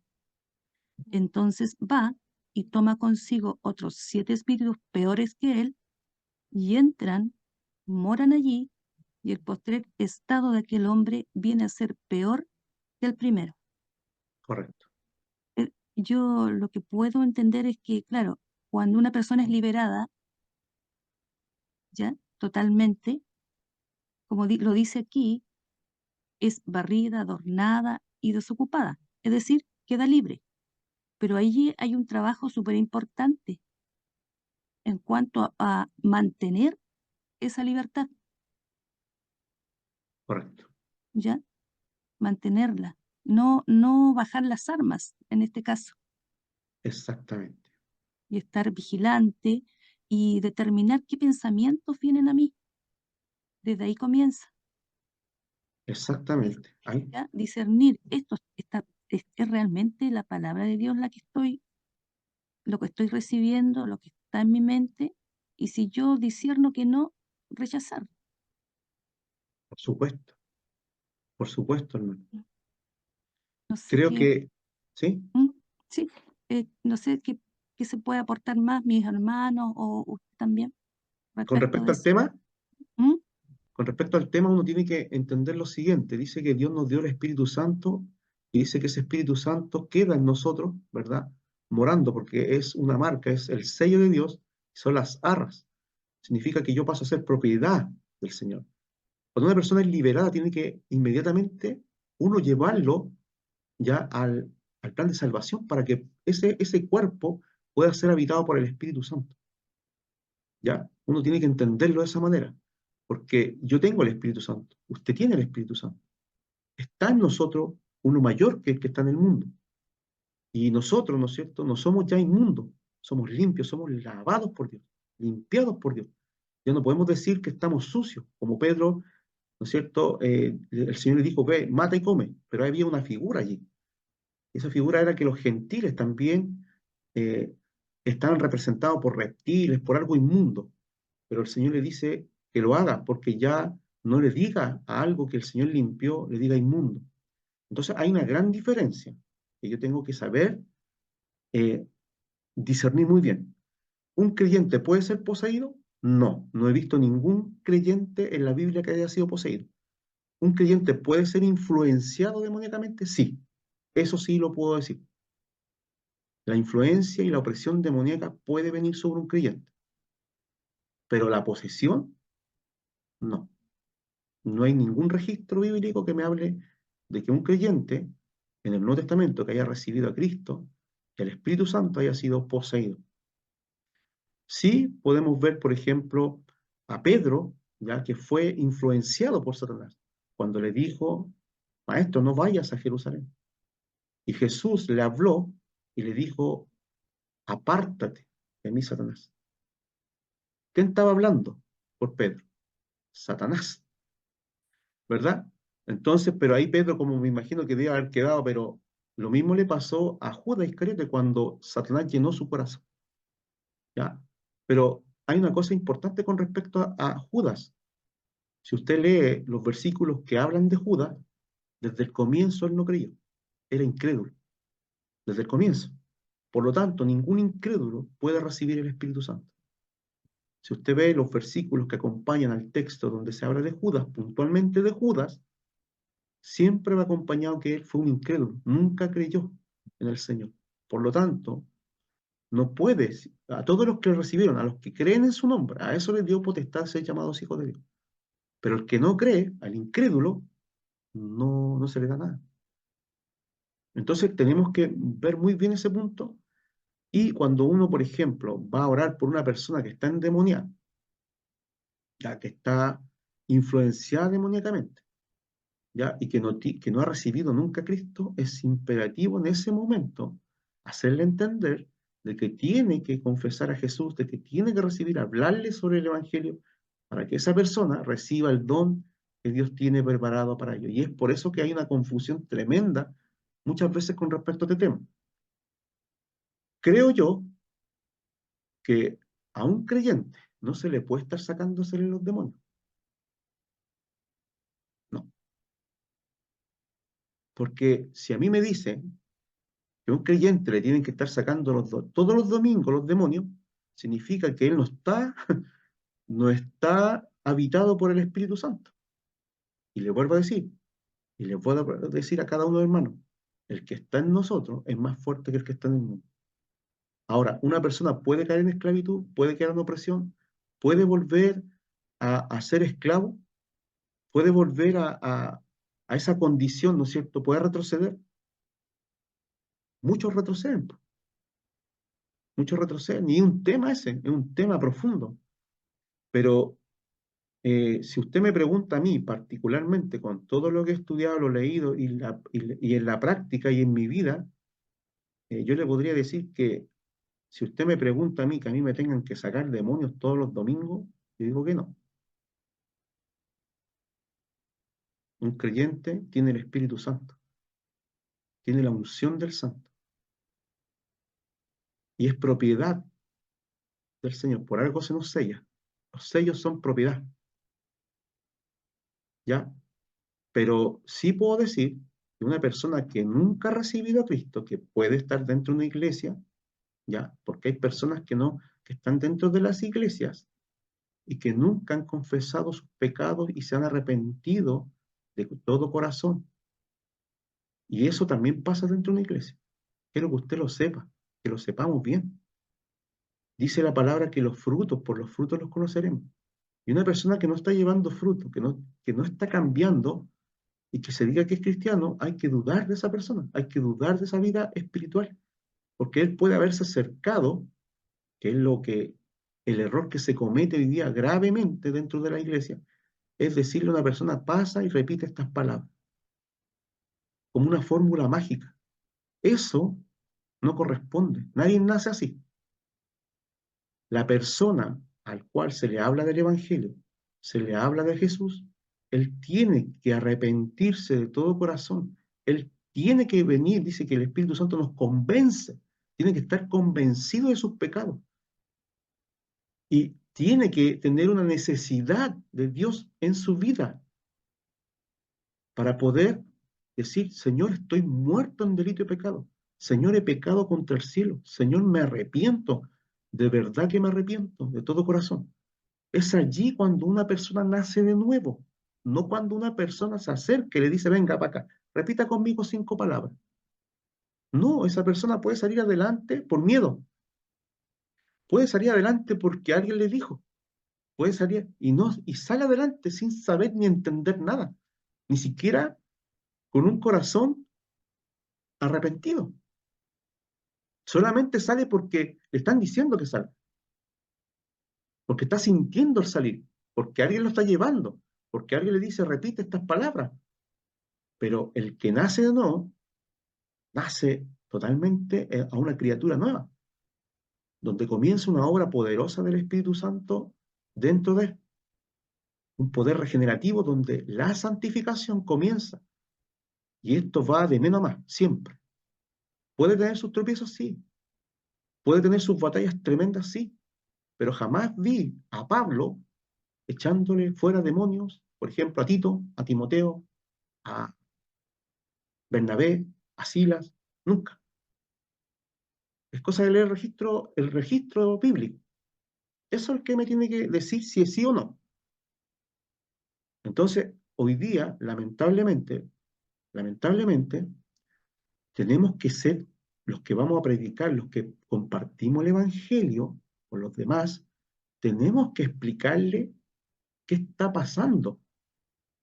Entonces va y toma consigo otros 7 espíritus peores que él, y entran, moran allí, y el postrer estado de aquel hombre viene a ser peor que el primero. correcto. Yo lo que puedo entender es que, claro, cuando una persona es liberada, ya, totalmente, como lo dice aquí, es barrida, adornada y desocupada, es decir, queda libre. Pero allí hay un trabajo súper importante en cuanto a mantener esa libertad, Correcto. ¿ya? Mantenerla, no bajar las armas en este caso, Exactamente. y estar vigilante y determinar qué pensamientos vienen a mí. Desde ahí comienza, dis- Exactamente. Ahí, ¿ya? Discernir, es realmente la palabra de Dios la que lo que estoy recibiendo, lo que está en mi mente, y si yo discierno que no, rechazar. por supuesto, hermano. No sé Creo qué, que, ¿sí? sí, no sé qué se puede aportar más mis hermanos o usted también Con respecto respecto de al eso. tema, ¿Mm? con respecto al tema, uno tiene que entender lo siguiente. Dice que Dios nos dio el Espíritu Santo y dice que ese Espíritu Santo queda en nosotros, ¿verdad? Morando, porque es una marca, es el sello de Dios, son las arras. Significa que yo paso a ser propiedad del Señor. Cuando una persona es liberada, tiene que inmediatamente uno llevarlo ya al plan de salvación para que ese cuerpo pueda ser habitado por el Espíritu Santo. ¿Ya? Uno tiene que entenderlo de esa manera, porque yo tengo el Espíritu Santo, usted tiene el Espíritu Santo. Está en nosotros uno mayor que el que está en el mundo. Y nosotros, ¿no es cierto?, no somos ya inmundos, somos limpios, somos lavados por Dios, limpiados por Dios. Ya no podemos decir que estamos sucios, como Pedro, ¿no es cierto? El Señor le dijo, ve, mata y come, pero había una figura allí. Esa figura era que los gentiles también eh, estaban representados por reptiles, por algo inmundo. Pero el Señor le dice que lo haga, porque ya no le diga a algo que el Señor limpió, le diga inmundo. Entonces hay una gran diferencia que yo tengo que saber eh, discernir muy bien. ¿Un creyente puede ser poseído? No, no he visto ningún creyente en la Biblia que haya sido poseído. ¿Un creyente puede ser influenciado demoníacamente? Sí, eso sí lo puedo decir. La influencia y la opresión demoníaca puede venir sobre un creyente, pero la posesión, no. No hay ningún registro bíblico que me hable de que un creyente en el Nuevo Testamento que haya recibido a Cristo, que el Espíritu Santo haya sido poseído. Sí podemos ver, por ejemplo, a Pedro, ya que fue influenciado por Satanás, cuando le dijo, maestro, no vayas a Jerusalén. Y Jesús le habló y le dijo, apártate de mí, Satanás. ¿Quién estaba hablando por Pedro? Satanás, ¿verdad? Entonces, pero ahí Pedro, como me imagino que debe haber quedado, pero lo mismo le pasó a Judas Iscariote cuando Satanás llenó su corazón, ¿ya? Pero hay una cosa importante con respecto a Judas. Si usted lee los versículos que hablan de Judas, desde el comienzo él no creyó, era incrédulo, desde el comienzo. Por lo tanto, ningún incrédulo puede recibir el Espíritu Santo. Si usted ve los versículos que acompañan al texto donde se habla de Judas, puntualmente de Judas, siempre va acompañado que él fue un incrédulo, nunca creyó en el Señor. Por lo tanto, no puedes, a todos los que recibieron, a los que creen en su nombre, a eso les dio potestad ser llamados hijos de Dios. Pero el que no cree, al incrédulo, no se le da nada. Entonces tenemos que ver muy bien ese punto y cuando uno, por ejemplo, va a orar por una persona que está endemoniada, ya que está influenciada demoníacamente, ¿ya? Y que no ha recibido nunca a Cristo, es imperativo en ese momento hacerle entender de que tiene que confesar a Jesús, de que tiene que recibir, hablarle sobre el Evangelio, para que esa persona reciba el don que Dios tiene preparado para ello. Y es por eso que hay una confusión tremenda muchas veces con respecto a este tema. Creo yo que a un creyente no se le puede estar sacándosele los demonios. No. Porque si a mí me dicen que a un creyente le tienen que estar sacando todos los domingos los demonios, significa que él no está habitado por el Espíritu Santo. Y le vuelvo a decir, y le puedo decir a cada uno de los hermanos, el que está en nosotros es más fuerte que el que está en el mundo. Ahora, una persona puede caer en esclavitud, puede caer en opresión, puede volver a ser esclavo, puede volver a esa condición, ¿no es cierto? Puede retroceder. Muchos retroceden, muchos retroceden. Y es un tema ese, es un tema profundo. Pero si usted me pregunta a mí, particularmente con todo lo que he estudiado, lo leído y en la práctica y en mi vida, yo le podría decir que si usted me pregunta a mí que a mí me tengan que sacar demonios todos los domingos, yo digo que no. Un creyente tiene el Espíritu Santo, tiene la unción del Santo y es propiedad del Señor. Por algo se nos sella. Los sellos son propiedad, ¿ya? Pero sí puedo decir que una persona que nunca ha recibido a Cristo, que puede estar dentro de una iglesia, ¿ya? Porque hay personas que no, que están dentro de las iglesias y que nunca han confesado sus pecados y se han arrepentido de todo corazón. Y eso también pasa dentro de una iglesia. Quiero que usted lo sepa, que lo sepamos bien. Dice la palabra que los frutos, por los frutos los conoceremos. Y una persona que no está llevando fruto, que no está cambiando, y que se diga que es cristiano, hay que dudar de esa persona, hay que dudar de esa vida espiritual, porque él puede haberse acercado, que es lo que el error que se comete hoy día gravemente dentro de la iglesia, es decirle a una persona, pasa y repite estas palabras, como una fórmula mágica. Eso no corresponde, nadie nace así. La persona al cual se le habla del Evangelio, se le habla de Jesús, él tiene que arrepentirse de todo corazón. Él tiene que venir, dice que el Espíritu Santo nos convence, tiene que estar convencido de sus pecados. Y tiene que tener una necesidad de Dios en su vida para poder decir, Señor, estoy muerto en delito y pecado. Señor, he pecado contra el cielo. Señor, me arrepiento. De verdad que me arrepiento, de todo corazón. Es allí cuando una persona nace de nuevo, no cuando una persona se acerca y le dice, venga para acá, repita conmigo 5 palabras. No, esa persona puede salir adelante por miedo, puede salir adelante porque alguien le dijo, puede salir y no, y sale adelante sin saber ni entender nada, ni siquiera con un corazón arrepentido. Solamente sale porque le están diciendo que sale, porque está sintiendo el salir, porque alguien lo está llevando, porque alguien le dice, repite estas palabras. Pero el que nace de nuevo, nace totalmente a una criatura nueva, donde comienza una obra poderosa del Espíritu Santo dentro de él, un poder regenerativo donde la santificación comienza. Y esto va de menos a más, siempre. Puede tener sus tropiezos, sí. Puede tener sus batallas tremendas, sí. Pero jamás vi a Pablo echándole fuera demonios, por ejemplo, a Tito, a Timoteo, a Bernabé, a Silas, nunca. Es cosa de leer el registro bíblico. Eso es el que me tiene que decir si es sí o no. Entonces, hoy día, lamentablemente, tenemos que ser los que vamos a predicar, los que compartimos el Evangelio con los demás, tenemos que explicarle qué está pasando,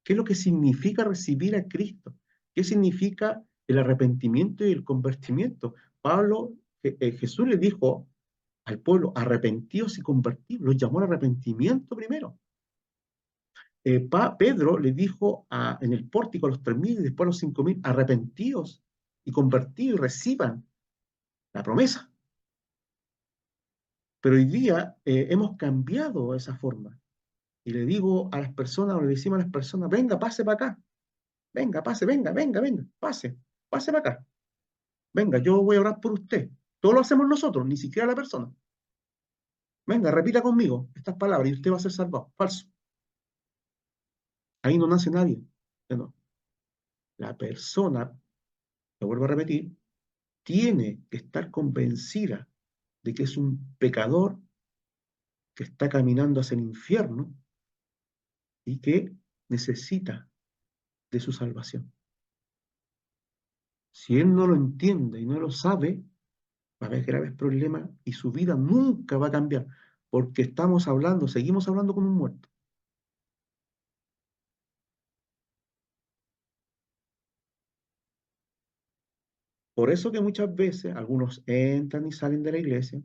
qué es lo que significa recibir a Cristo, qué significa el arrepentimiento y el convertimiento. Jesús le dijo al pueblo, arrepentíos y convertíos, los llamó al arrepentimiento primero. Pedro le dijo en el pórtico a los 3.000 y después a los 5.000, arrepentíos y convertidos y reciban la promesa. Pero hoy día hemos cambiado esa forma. Y le digo a las personas, o le decimos a las personas, venga, pase para acá. Venga, pase, venga, pase para acá. Venga, yo voy a orar por usted. Todo lo hacemos nosotros, ni siquiera la persona. Venga, repita conmigo estas palabras y usted va a ser salvado. Falso. Ahí no nace nadie. No. La persona, lo vuelvo a repetir, tiene que estar convencida de que es un pecador que está caminando hacia el infierno y que necesita de su salvación. Si él no lo entiende y no lo sabe, va a haber graves problemas y su vida nunca va a cambiar, porque seguimos hablando con un muerto. Por eso que muchas veces algunos entran y salen de la iglesia,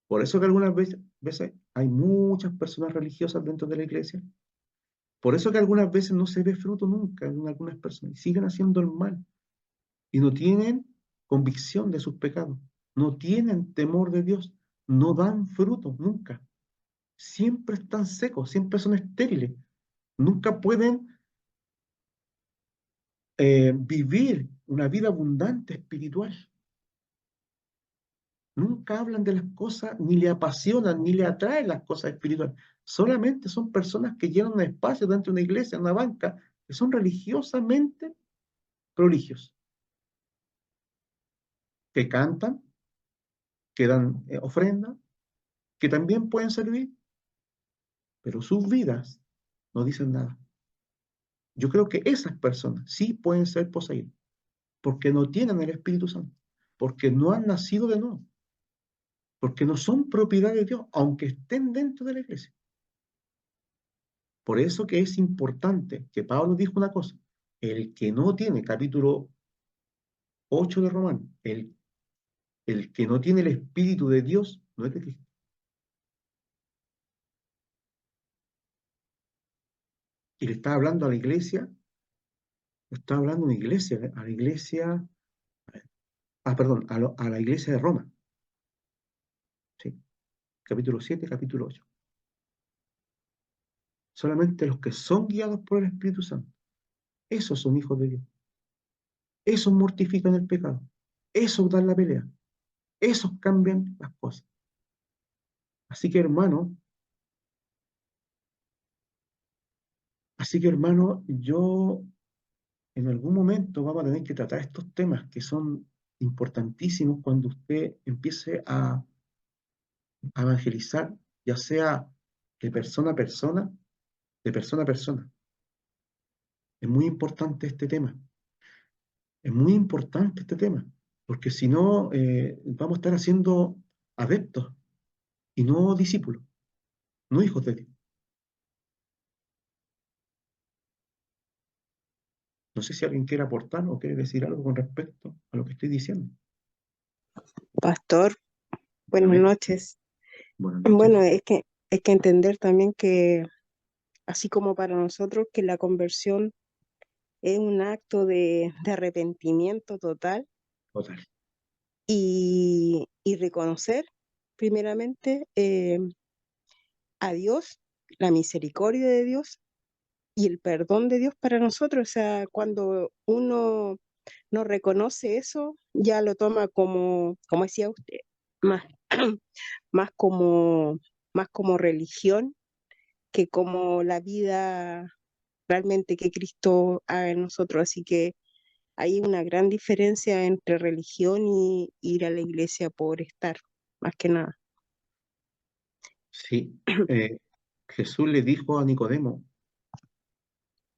por eso que algunas veces hay muchas personas religiosas dentro de la iglesia, por eso que algunas veces no se ve fruto nunca en algunas personas y siguen haciendo el mal y no tienen convicción de sus pecados, no tienen temor de Dios, no dan fruto nunca. Siempre están secos, siempre son estériles, nunca pueden vivir una vida abundante espiritual. Nunca hablan de las cosas, ni le apasionan, ni le atraen las cosas espirituales. Solamente son personas que llenan un espacio dentro de una iglesia, una banca, que son religiosamente proligios, que cantan, que dan ofrendas, que también pueden servir, pero sus vidas no dicen nada. Yo creo que esas personas sí pueden ser poseídas, porque no tienen el Espíritu Santo, porque no han nacido de nuevo, porque no son propiedad de Dios, aunque estén dentro de la iglesia. Por eso que es importante que Pablo dijo una cosa, El que no tiene, capítulo 8 de Romanos, el que no tiene el Espíritu de Dios no es de Cristo. Y le está hablando a la iglesia, está hablando a una iglesia, a la iglesia, perdón, a la iglesia de Roma. Sí, capítulo 7, capítulo 8. Solamente los que son guiados por el Espíritu Santo, esos son hijos de Dios. Esos mortifican el pecado. Esos dan la pelea. Esos cambian las cosas. Así que hermano, yo en algún momento vamos a tener que tratar estos temas que son importantísimos cuando usted empiece a evangelizar, ya sea de persona a persona, de persona a persona. Es muy importante este tema. Es muy importante este tema, porque si no, vamos a estar haciendo adeptos y no discípulos, no hijos de Dios. No sé si alguien quiere aportar o quiere decir algo con respecto a lo que estoy diciendo. Pastor, buenas Dígame. noches. Buenas Bueno, noches. es que entender también que, así como para nosotros, que la conversión es un acto de arrepentimiento total Total. y reconocer primeramente a Dios, la misericordia de Dios y el perdón de Dios para nosotros. O sea, cuando uno no reconoce eso, ya lo toma como decía usted, más, más como, más como religión que como la vida realmente que Cristo haga en nosotros. Así que hay una gran diferencia entre religión y ir a la iglesia por estar, más que nada. Sí. Jesús le dijo a Nicodemo,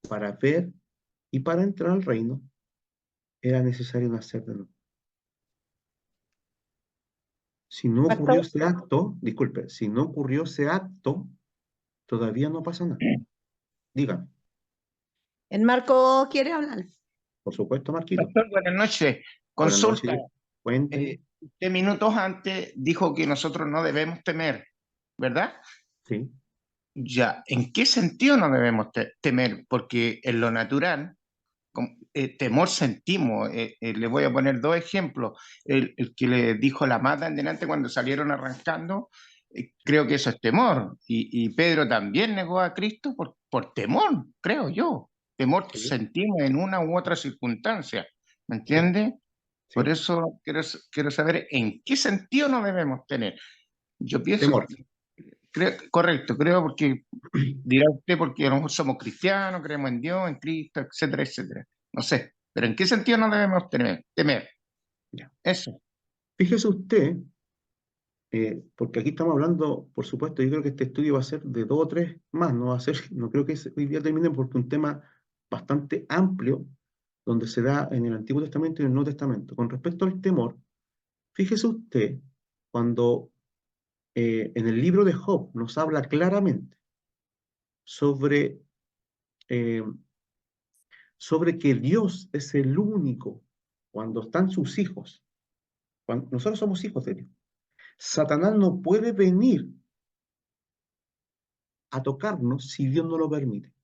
para ver y para entrar al reino era necesario nacer de nuevo. Si no ocurrió Pastor, ese acto, disculpe, si no ocurrió ese acto, todavía no pasa nada. Dígame, el Marco quiere hablar. por supuesto, Marquito. Doctor, buenas noches. Buenas Consulta. noches. Cuénteme. Usted minutos antes dijo que nosotros no debemos temer, ¿verdad? Sí, Ya, ¿en qué sentido no debemos temer? Porque en lo natural, temor sentimos. Le voy a poner dos ejemplos. El que le dijo la mata en delante cuando salieron arrancando, creo que eso es temor. Y Pedro también negó a Cristo por temor, creo yo. Temor sí, sentimos en una u otra circunstancia, ¿me sí, entiende? Por sí. eso quiero saber en qué sentido no debemos tener. Yo pienso, Temor. correcto, creo porque dirá usted porque a lo mejor somos cristianos, creemos en Dios, en Cristo, etcétera, etcétera. No sé, pero en qué sentido no debemos temer. Ya. Eso. Fíjese usted, porque aquí estamos hablando, por supuesto, yo creo que este estudio va a ser de 2 o 3 más, no va a ser, no creo que hoy día termine porque es un tema bastante amplio, donde se da en el Antiguo Testamento y en el Nuevo Testamento. Con respecto al temor, fíjese usted, cuando en el libro de Job nos habla claramente sobre, eh, sobre que Dios es el único, cuando están sus hijos, cuando nosotros somos hijos de Dios, Satanás no puede venir a tocarnos si Dios no lo permite.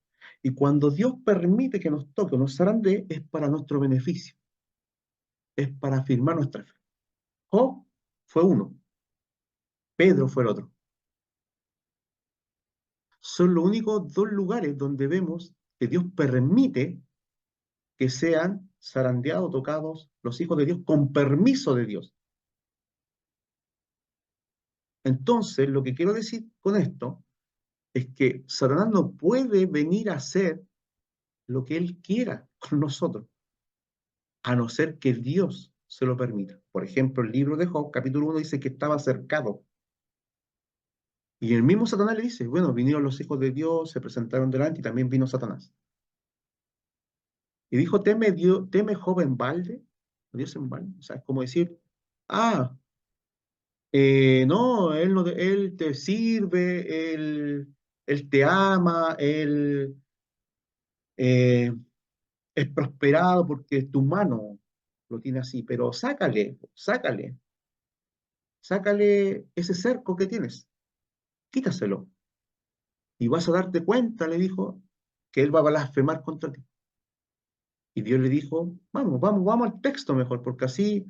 Y cuando Dios permite que nos toque o nos zarandee, es para nuestro beneficio, es para afirmar nuestra fe. Job fue uno, Pedro fue el otro. Son los únicos 2 lugares donde vemos que Dios permite que sean zarandeados, tocados los hijos de Dios con permiso de Dios. Entonces, lo que quiero decir con esto es que Satanás no puede venir a hacer lo que él quiera con nosotros, a no ser que Dios se lo permita. Por ejemplo, el libro de Job, capítulo 1, dice que estaba cercado. Y el mismo Satanás le dice, bueno, vinieron los hijos de Dios, se presentaron delante y también vino Satanás. Y dijo, teme Job en balde, Dios en balde. O sea, es como decir, ah, no, él, no, él te sirve, él te ama, eh, es prosperado porque tu mano lo tiene así, pero sácale ese cerco que tienes, quítaselo, y vas a darte cuenta, le dijo, que él va a blasfemar contra ti. Y Dios le dijo, vamos al texto mejor, porque así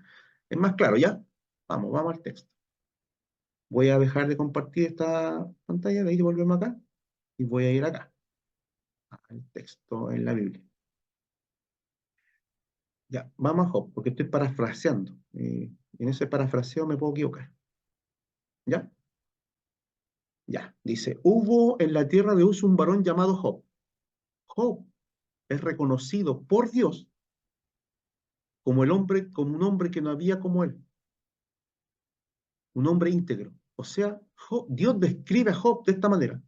es más claro, ¿ya? Vamos al texto. Voy a dejar de compartir esta pantalla, de ahí volvemos acá, y voy a ir acá, al texto en la Biblia. Ya, vamos a Job, porque estoy parafraseando. En ese parafraseo me puedo equivocar. ¿Ya? Ya, dice, hubo en la tierra de Uz un varón llamado Job. Job es reconocido por Dios como como un hombre que no había como él, un hombre íntegro. O sea, Dios describe a Job de esta manera.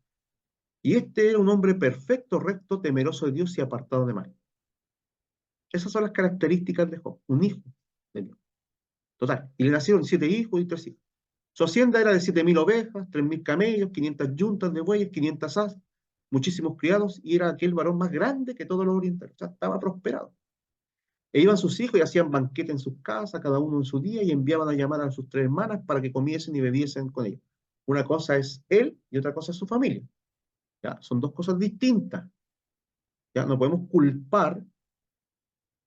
Y este era un hombre perfecto, recto, temeroso de Dios y apartado de mal. Esas son las características de Job, un hijo de Dios. Total. Y le nacieron 7 hijos y 3 hijos. Su hacienda era de 7.000 ovejas, 3.000 camellos, 500 yuntas de bueyes, 500 asas, muchísimos criados, y era aquel varón más grande que todos los orientales. O sea, estaba prosperado. E iban sus hijos y hacían banquete en sus casas, cada uno en su día, y enviaban a llamar a sus 3 hermanas para que comiesen y bebiesen con ellos. Una cosa es él y otra cosa es su familia. ¿Ya? Son dos cosas distintas. ¿Ya? No podemos culpar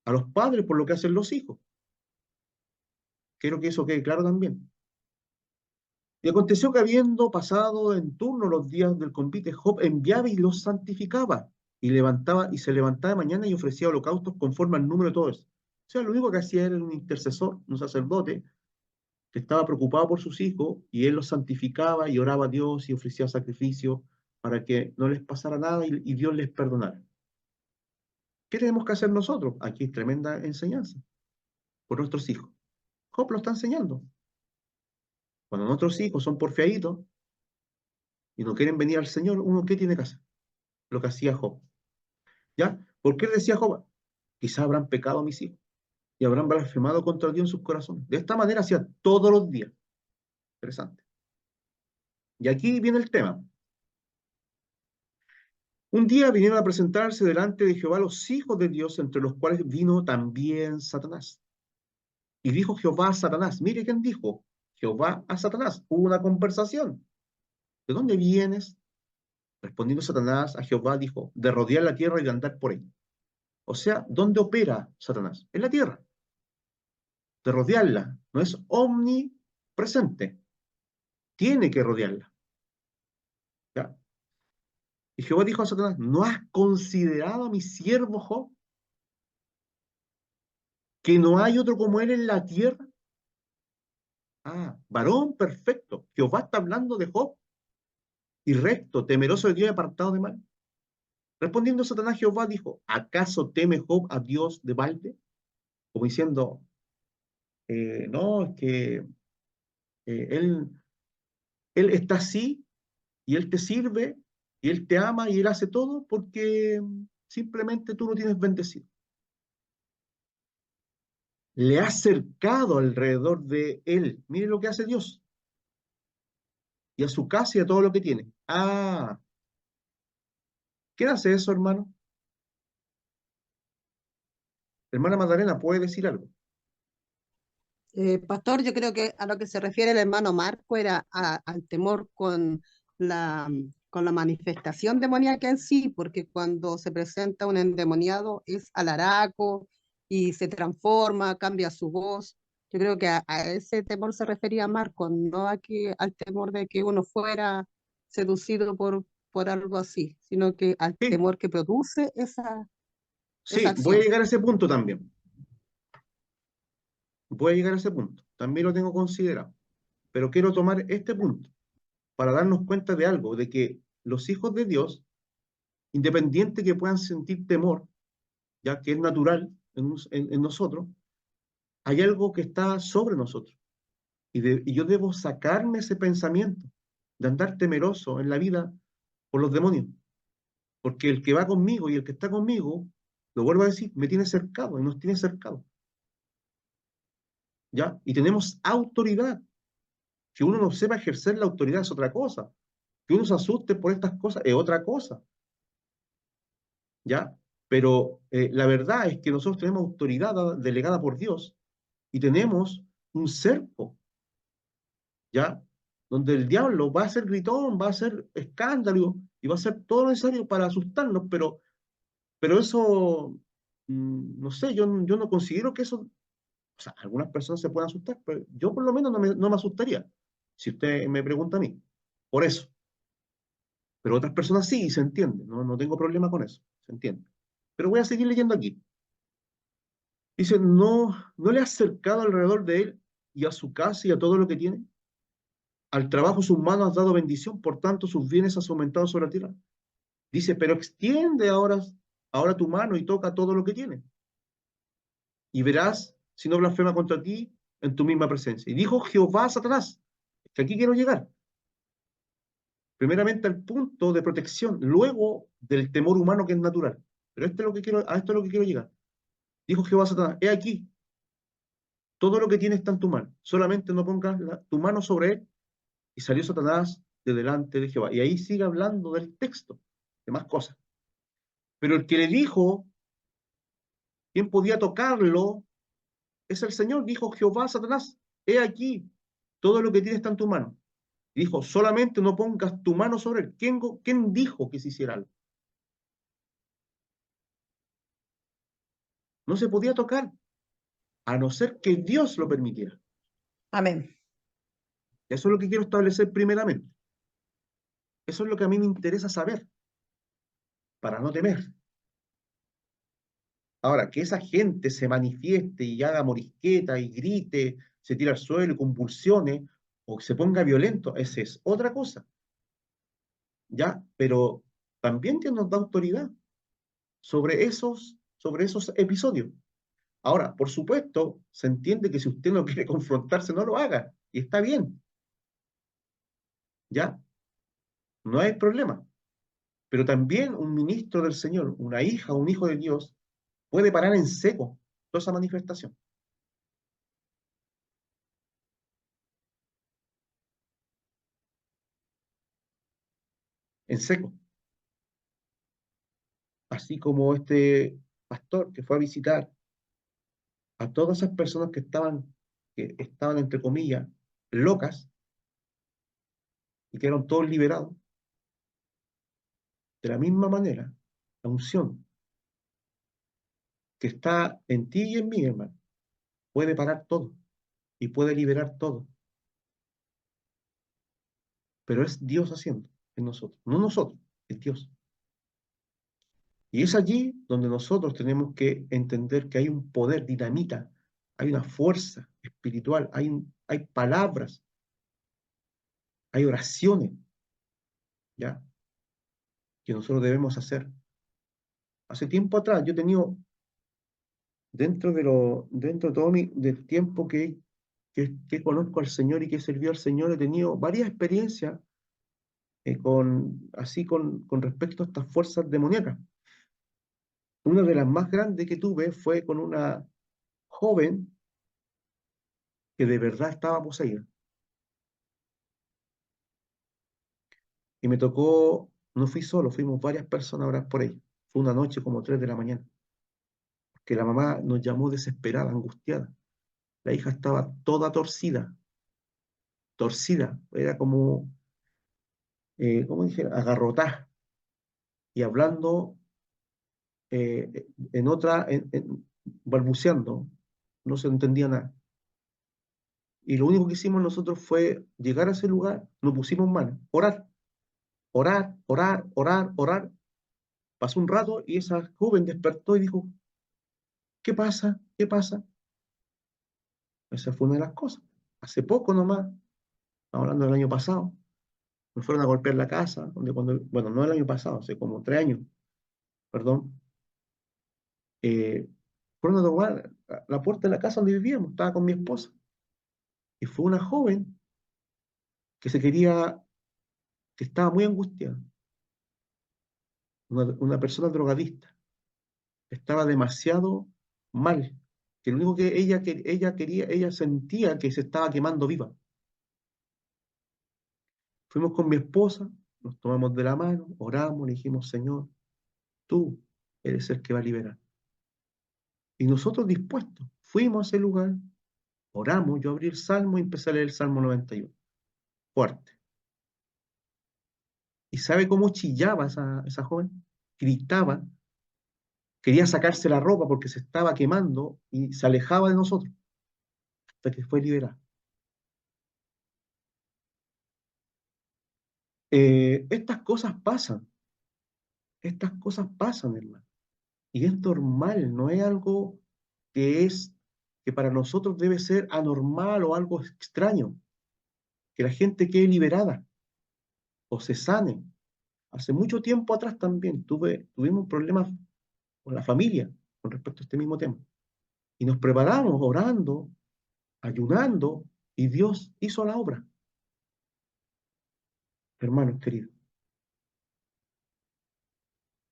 a los padres por lo que hacen los hijos. Quiero que eso quede claro también. Y aconteció que habiendo pasado en turno los días del convite, Job enviaba y los santificaba, y se levantaba de mañana y ofrecía holocaustos conforme al número de todos. O sea, lo único que hacía era un intercesor, un sacerdote, que estaba preocupado por sus hijos, y él los santificaba y oraba a Dios y ofrecía sacrificios para que no les pasara nada y Dios les perdonara. ¿Qué tenemos que hacer nosotros? Aquí es tremenda enseñanza por nuestros hijos. Job lo está enseñando. Cuando nuestros hijos son porfiaditos y no quieren venir al Señor, ¿uno qué tiene que hacer? Lo que hacía Job. ¿Ya? ¿Por qué decía Job? Quizá habrán pecado mis hijos y habrán blasfemado contra Dios en sus corazones. De esta manera hacía todos los días. Interesante. Y aquí viene el tema. Un día vinieron a presentarse delante de Jehová los hijos de Dios, entre los cuales vino también Satanás. Y dijo Jehová a Satanás, mire quién dijo, Jehová a Satanás. Hubo una conversación. ¿De dónde vienes? Respondiendo Satanás a Jehová, dijo, de rodear la tierra y de andar por ella. O sea, ¿dónde opera Satanás? En la tierra. De rodearla. No es omnipresente. Tiene que rodearla. ¿Ya? Y Jehová dijo a Satanás, ¿no has considerado a mi siervo Job? Que no hay otro como él en la tierra. Ah, varón perfecto. Jehová está hablando de Job. Y recto, temeroso de Dios y apartado de mal. Respondiendo Satanás, Jehová dijo, ¿acaso teme Job a Dios de balde? Como diciendo, no, es que él está así y él te sirve y él te ama y él hace todo porque simplemente tú lo tienes bendecido. Le has cercado alrededor de él. Mire lo que hace Dios. Y a su casa y a todo lo que tiene. Ah, ¿quién hace eso, hermano? Hermana Magdalena, ¿puede decir algo? Pastor, yo creo que a lo que se refiere el hermano Marco era al temor con la manifestación demoníaca en sí, porque cuando se presenta un endemoniado es alaraco y se transforma, cambia su voz. Yo creo que a ese temor se refería Marco, no al temor de que uno fuera seducido por algo así, sino que al Sí, temor que produce esa sí, voy a acción. llegar a ese punto también. Voy a llegar a ese punto. También lo tengo considerado. Pero quiero tomar este punto para darnos cuenta de algo, de que los hijos de Dios, independiente que puedan sentir temor, ya que es natural en nosotros, hay algo que está sobre nosotros. Y yo debo sacarme ese pensamiento de andar temeroso en la vida por los demonios. Porque el que va conmigo y el que está conmigo, lo vuelvo a decir, me tiene cercado y nos tiene cercado. ¿Ya? Y tenemos autoridad. Que uno no sepa ejercer la autoridad es otra cosa. Que uno se asuste por estas cosas es otra cosa. ¿Ya? Pero la verdad es que nosotros tenemos autoridad delegada por Dios y tenemos un cerco, ¿ya? Donde el diablo va a hacer gritón, va a hacer escándalo y va a hacer todo lo necesario para asustarnos, pero eso, no sé, yo no considero que eso, o sea, algunas personas se pueden asustar, pero yo por lo menos no me asustaría, si usted me pregunta a mí, por eso. Pero otras personas sí, y se entiende, no tengo problema con eso, se entiende. Pero voy a seguir leyendo aquí. Dice, ¿no le has cercado alrededor de él y a su casa y a todo lo que tiene? Al trabajo sus manos has dado bendición, por tanto sus bienes has aumentado sobre la tierra. Dice, pero extiende ahora tu mano y toca todo lo que tiene. Y verás si no blasfema contra ti en tu misma presencia. Y dijo Jehová a Satanás, que aquí quiero llegar. Primeramente al punto de protección, luego del temor humano que es natural. Pero a esto es lo que quiero llegar. Dijo Jehová a Satanás, he aquí, todo lo que tienes está en tu mano, solamente no pongas tu mano sobre él. Y salió Satanás de delante de Jehová. Y ahí sigue hablando del texto, de más cosas. Pero el que le dijo quién podía tocarlo es el Señor. Dijo Jehová a Satanás, he aquí, todo lo que tienes está en tu mano. Y dijo, solamente no pongas tu mano sobre él. ¿Quién dijo que se hiciera algo? No se podía tocar, a no ser que Dios lo permitiera. Amén. Eso es lo que quiero establecer primeramente. Eso es lo que a mí me interesa saber, para no temer. Ahora, que esa gente se manifieste y haga morisqueta y grite, se tire al suelo y convulsione, o se ponga violento, esa es otra cosa, ¿ya? Pero también Dios nos da autoridad sobre esos episodios. Ahora, por supuesto, se entiende que si usted no quiere confrontarse, no lo haga, y está bien, ¿ya? No hay problema. Pero también un ministro del Señor, una hija, un hijo de Dios, puede parar en seco toda esa manifestación. En seco. Así como este pastor que fue a visitar a todas esas personas que estaban entre comillas, locas, y que eran todos liberados, de la misma manera, la unción que está en ti y en mí, hermano, puede parar todo y puede liberar todo, pero es Dios haciendo en nosotros, no nosotros, es Dios. Y es allí donde nosotros tenemos que entender que hay un poder dinamita, hay una fuerza espiritual, hay palabras, hay oraciones, ¿ya? Que nosotros debemos hacer. Hace tiempo atrás, yo he tenido, dentro de todo del tiempo que conozco al Señor y que he servido al Señor, he tenido varias experiencias con respecto a estas fuerzas demoníacas. Una de las más grandes que tuve fue con una joven que de verdad estaba poseída. Y me tocó, no fui solo, fuimos varias personas a orar por ella. Fue una noche como 3 de la mañana, que la mamá nos llamó desesperada, angustiada. La hija estaba toda torcida, era como, ¿cómo dijera? Agarrotada y hablando balbuceando, no se entendía nada. Y lo único que hicimos nosotros fue llegar a ese lugar, nos pusimos manos, orar, orar, orar, orar, orar. Pasó un rato y esa joven despertó y dijo, ¿qué pasa? ¿Qué pasa? Esa fue una de las cosas. Hace poco nomás, estamos hablando del año pasado, nos fueron a golpear la casa, bueno, no el año pasado, hace como 3 años, perdón, fueron a tocar la puerta de la casa donde vivíamos, estaba con mi esposa, y fue una joven que que estaba muy angustiada, una persona drogadista, estaba demasiado mal, que lo único que ella quería, ella sentía que se estaba quemando viva. Fuimos con mi esposa, nos tomamos de la mano, oramos, le dijimos, Señor, tú eres el que va a liberar. Y nosotros dispuestos, fuimos a ese lugar, oramos, yo abrí el Salmo y empecé a leer el Salmo 91. Fuerte. ¿Y sabe cómo chillaba esa joven? Gritaba, quería sacarse la ropa porque se estaba quemando y se alejaba de nosotros hasta que fue liberada. Estas cosas pasan, hermano. Y es normal, no es algo que que para nosotros debe ser anormal o algo extraño. Que la gente quede liberada o se sane. Hace mucho tiempo atrás también tuvimos problemas con la familia con respecto a este mismo tema. Y nos preparamos orando, ayunando, y Dios hizo la obra, hermanos queridos.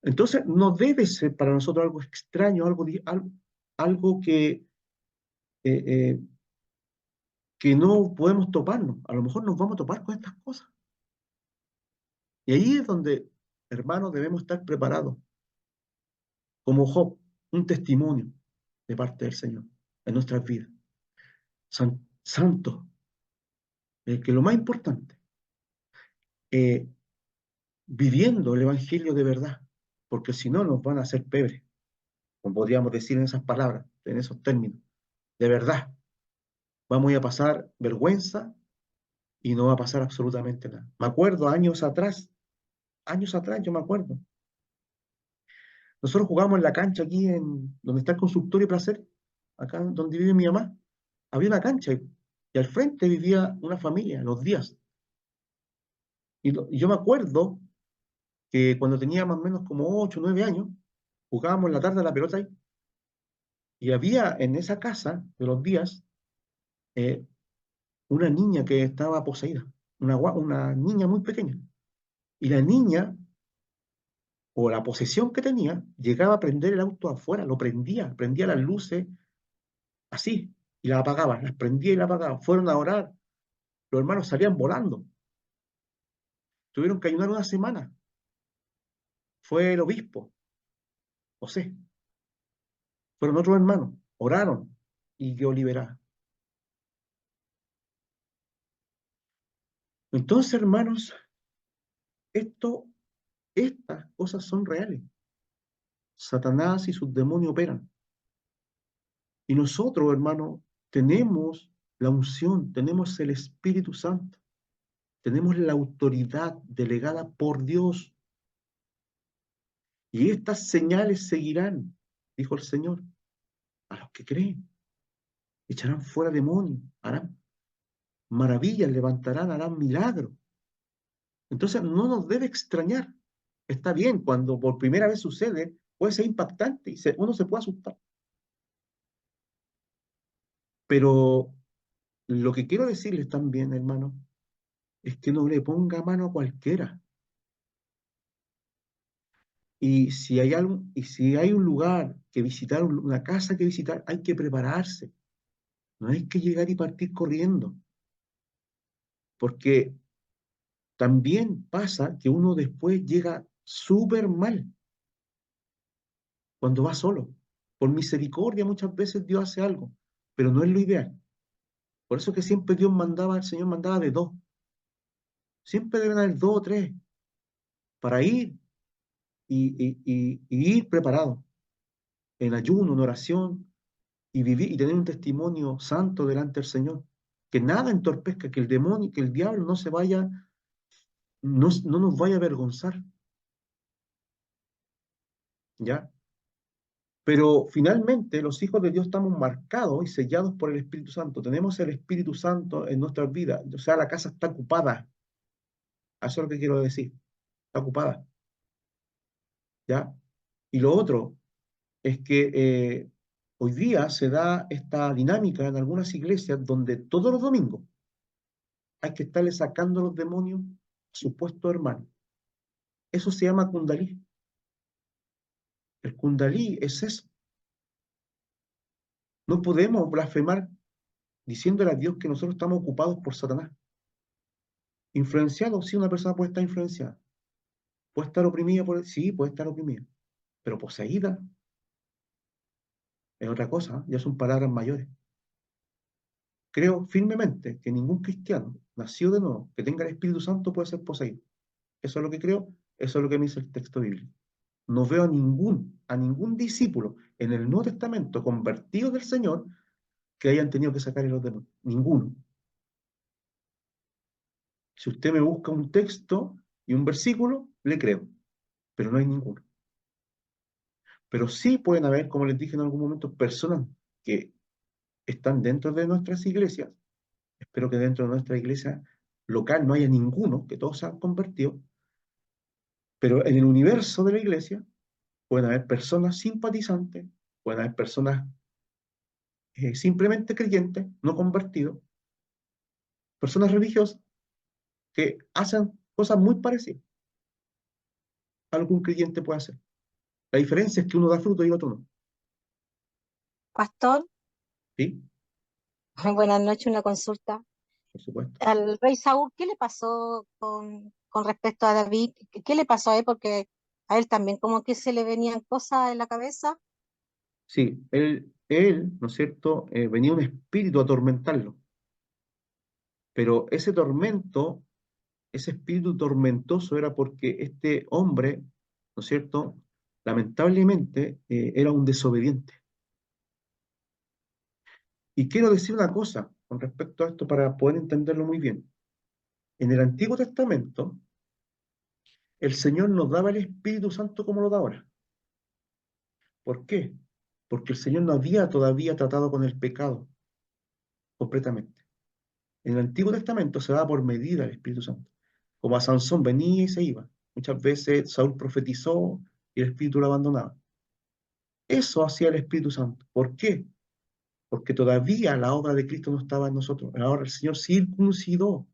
Entonces, no debe ser para nosotros algo extraño, algo eh, eh, que no podemos toparnos. A lo mejor nos vamos a topar con estas cosas. Y ahí es donde, hermanos, debemos estar preparados, como Job, un testimonio de parte del Señor en nuestras vidas. Santo, que lo más importante, eh, viviendo el Evangelio de verdad, porque si no nos van a hacer pebre, como podríamos decir en esas palabras, en esos términos, de verdad. Vamos a pasar vergüenza y no va a pasar absolutamente nada. Me acuerdo años atrás yo me acuerdo. Nosotros jugábamos en la cancha aquí donde está el consultorio Placer, acá donde vive mi mamá. Había una cancha y al frente vivía una familia, los Díaz. Y yo me acuerdo que cuando tenía más o menos como 8 o 9 años, jugábamos en la tarde a la pelota ahí. Y había en esa casa de los Díaz eh, una niña que estaba poseída, una niña muy pequeña. Y la niña, o la posesión que tenía, llegaba a prender el auto afuera, prendía las luces así, y las apagaba, las prendía y las apagaba. Fueron a orar, los hermanos salían volando. Tuvieron que ayunar una semana. Fue el obispo, José. Fueron otros hermanos, oraron y quedó liberada. Entonces, hermanos, estas cosas son reales. Satanás y sus demonios operan. Y nosotros, hermanos, tenemos la unción, tenemos el Espíritu Santo, tenemos la autoridad delegada por Dios. Y estas señales seguirán, dijo el Señor, a los que creen. Echarán fuera demonios, harán maravillas, levantarán, harán milagros. Entonces no nos debe extrañar. Está bien, cuando por primera vez sucede, puede ser impactante y uno se puede asustar. Pero lo que quiero decirles también, hermano, es que no le ponga mano a cualquiera. Y si hay un lugar que visitar, una casa que visitar, hay que prepararse. No hay que llegar y partir corriendo. Porque también pasa que uno después llega súper mal cuando va solo. Por misericordia muchas veces Dios hace algo, pero no es lo ideal. Por eso que siempre el Señor mandaba de dos. Siempre deben haber dos o tres para ir y ir preparado en ayuno, en oración y vivir y tener un testimonio santo delante del Señor. Que nada entorpezca, que el demonio, que el diablo no se vaya, no nos vaya a avergonzar. ¿Ya? Pero finalmente los hijos de Dios estamos marcados y sellados por el Espíritu Santo. Tenemos el Espíritu Santo en nuestras vidas. O sea, la casa está ocupada. Eso es lo que quiero decir. Está ocupada. ¿Ya? Y lo otro es que hoy día se da esta dinámica en algunas iglesias donde todos los domingos hay que estarle sacando los demonios a supuestos hermanos. Eso se llama Kundalí. El Kundalí es eso. No podemos blasfemar diciéndole a Dios que nosotros estamos ocupados por Satanás. Influenciado, sí, una persona puede estar influenciada. ¿Puede estar oprimida por él? Sí, puede estar oprimida. pero poseída es otra cosa, ya son palabras mayores. Creo firmemente que ningún cristiano nacido de nuevo que tenga el Espíritu Santo puede ser poseído. Eso es lo que creo, eso es lo que me dice el texto bíblico. No veo a ningún discípulo en el Nuevo Testamento convertido del Señor que hayan tenido que sacar los demonios. Ninguno. Si usted me busca un texto y un versículo, le creo, pero no hay ninguno. Pero sí pueden haber, como les dije en algún momento, personas que están dentro de nuestras iglesias. Espero que dentro de nuestra iglesia local no haya ninguno, que todos se han convertido, pero en el universo de la iglesia pueden haber personas simpatizantes, pueden haber personas simplemente creyentes, no convertidos, personas religiosas que hacen cosas muy parecidas a lo que un creyente puede hacer. La diferencia es que uno da fruto y el otro no. Pastor, ¿Sí? buenas noches, una consulta. Por supuesto. Al rey Saúl, ¿qué le pasó con respecto a David? ¿Qué le pasó a él? Porque a él también como que se le venían cosas en la cabeza. Sí, ¿no es cierto? Venía un espíritu a atormentarlo, pero ese tormento, ese espíritu tormentoso era porque este hombre, ¿no es cierto? Lamentablemente era un desobediente. Y quiero decir una cosa con respecto a esto para poder entenderlo muy bien. En el Antiguo Testamento, el Señor nos daba el Espíritu Santo como lo da ahora. ¿Por qué? Porque el Señor no había todavía tratado con el pecado completamente. En el Antiguo Testamento se daba por medida el Espíritu Santo. Como a Sansón venía y se iba. Muchas veces Saúl profetizó y el Espíritu lo abandonaba. Eso hacía el Espíritu Santo. ¿Por qué? Porque todavía la obra de Cristo no estaba en nosotros. Ahora el Señor circuncidó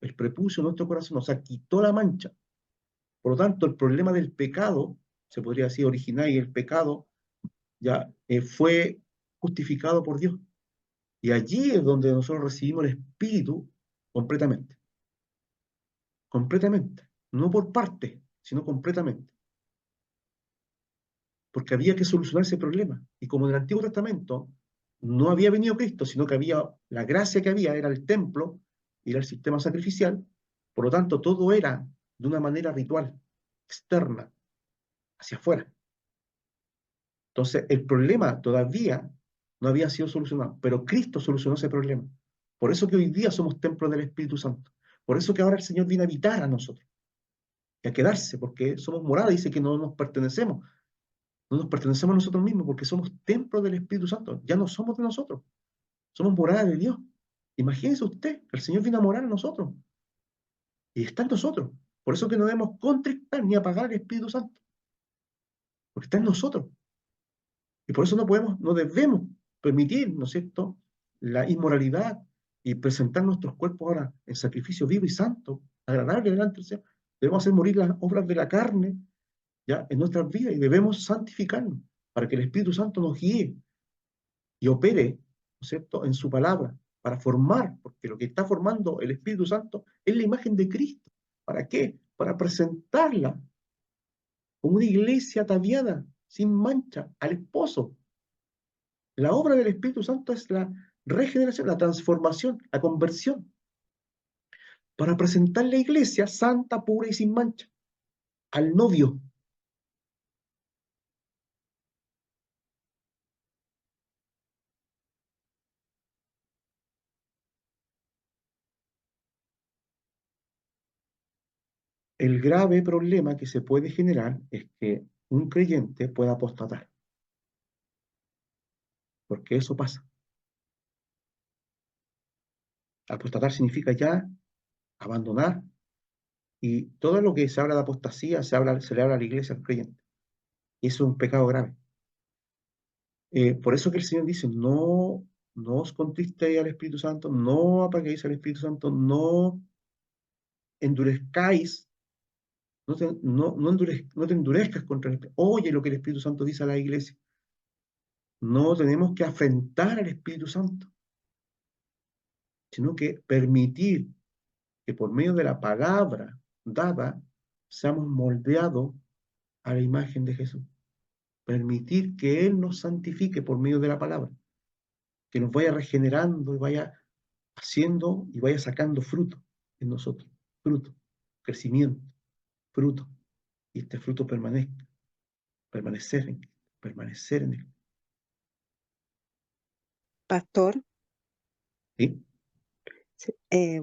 el prepucio de nuestro corazón, o sea, quitó la mancha. Por lo tanto, el problema del pecado, se podría decir original, y el pecado ya fue justificado por Dios. Y allí es donde nosotros recibimos el Espíritu completamente. Completamente. No por parte, sino completamente. Porque había que solucionar ese problema. Y como en el Antiguo Testamento no había venido Cristo, sino que había, la gracia que había era el templo y era el sistema sacrificial, por lo tanto todo era de una manera ritual, externa, hacia afuera. Entonces el problema todavía no había sido solucionado, pero Cristo solucionó ese problema. Por eso que hoy día somos templo del Espíritu Santo. Por eso que ahora el Señor viene a habitar a nosotros y a quedarse, porque somos morada, dice que no nos pertenecemos. No nos pertenecemos a nosotros mismos porque somos templo del Espíritu Santo. Ya no somos de nosotros. Somos morada de Dios. Imagínese usted, el Señor viene a morar en nosotros. Y está en nosotros. Por eso que no debemos contristar ni apagar el Espíritu Santo. Porque está en nosotros. Y por eso no debemos permitir, ¿no es cierto?, la inmoralidad y presentar nuestros cuerpos ahora en sacrificio vivo y santo, agradable delante del Señor. Debemos hacer morir las obras de la carne ya en nuestras vidas y debemos santificarnos para que el Espíritu Santo nos guíe y opere, ¿no es cierto?, en su palabra, para formar, porque lo que está formando el Espíritu Santo es la imagen de Cristo. ¿Para qué? Para presentarla como una iglesia ataviada, sin mancha, al esposo. La obra del Espíritu Santo es la regeneración, la transformación, la conversión, para presentar la iglesia santa, pura y sin mancha, al novio. El grave problema que se puede generar es que un creyente pueda apostatar, porque eso pasa. Apostatar significa ya abandonar, y todo lo que se habla de apostasía se le habla a la iglesia, al creyente. Y eso es un pecado grave. Por eso que el Señor dice, no os contristéis al Espíritu Santo, no apaguéis al Espíritu Santo, no endurezcáis, no te endurezcas contra el Espíritu. Oye lo que el Espíritu Santo dice a la iglesia. No tenemos que afrentar al Espíritu Santo, sino que permitir que por medio de la palabra dada seamos moldeados a la imagen de Jesús. permitir que Él nos santifique por medio de la palabra, que nos vaya regenerando y vaya haciendo y vaya sacando fruto en nosotros, fruto, crecimiento, fruto, y este fruto permanezca, permanecer en Él. Pastor, ¿Sí?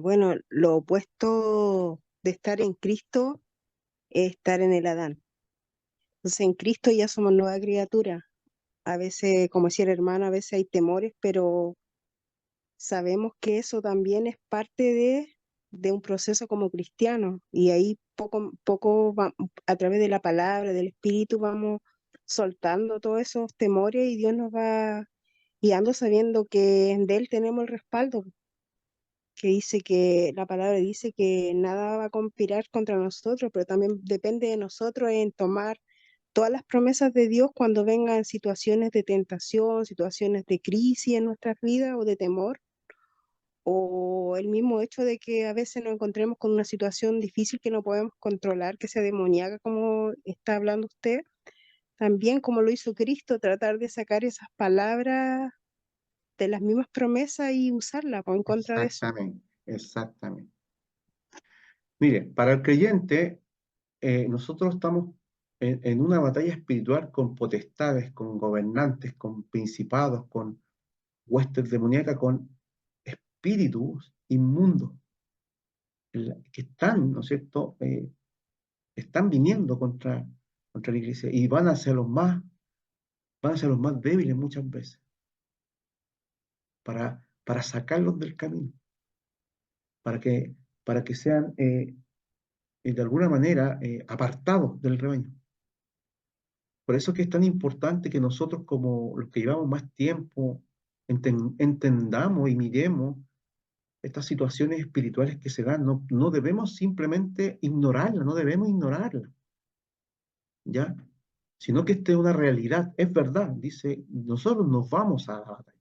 bueno, lo opuesto de estar en Cristo es estar en el Adán. Entonces en Cristo ya somos nueva criatura. A veces, como decía el hermano, a veces hay temores, pero sabemos que eso también es parte de un proceso como cristiano. Y ahí a través de la palabra, del Espíritu, vamos soltando todos esos temores y Dios nos va guiando sabiendo que de Él tenemos el respaldo, que dice que la palabra dice que nada va a conspirar contra nosotros, pero también depende de nosotros en tomar todas las promesas de Dios cuando vengan situaciones de tentación, situaciones de crisis en nuestras vidas o de temor, o el mismo hecho de que a veces nos encontremos con una situación difícil que no podemos controlar, que sea demoníaca, como está hablando usted, también como lo hizo Cristo, tratar de sacar esas palabras de las mismas promesas y usarlas en contra de eso. Exactamente, exactamente. Mire, para el creyente, nosotros estamos en una batalla espiritual con potestades, con gobernantes, con principados, con huestes demoníacas, con espíritus inmundos que están, ¿no es cierto?, están viniendo contra la iglesia y van a ser los más débiles muchas veces para sacarlos del camino, para que, para que sean de alguna manera apartados del rebaño. Por eso es que es tan importante que nosotros, como los que llevamos más tiempo, entendamos y miremos estas situaciones espirituales que se dan. No, no debemos simplemente ignorarlas, no debemos ignorarlas, ¿ya? Sino que esta es una realidad, es verdad, dice, nosotros nos vamos a la batalla.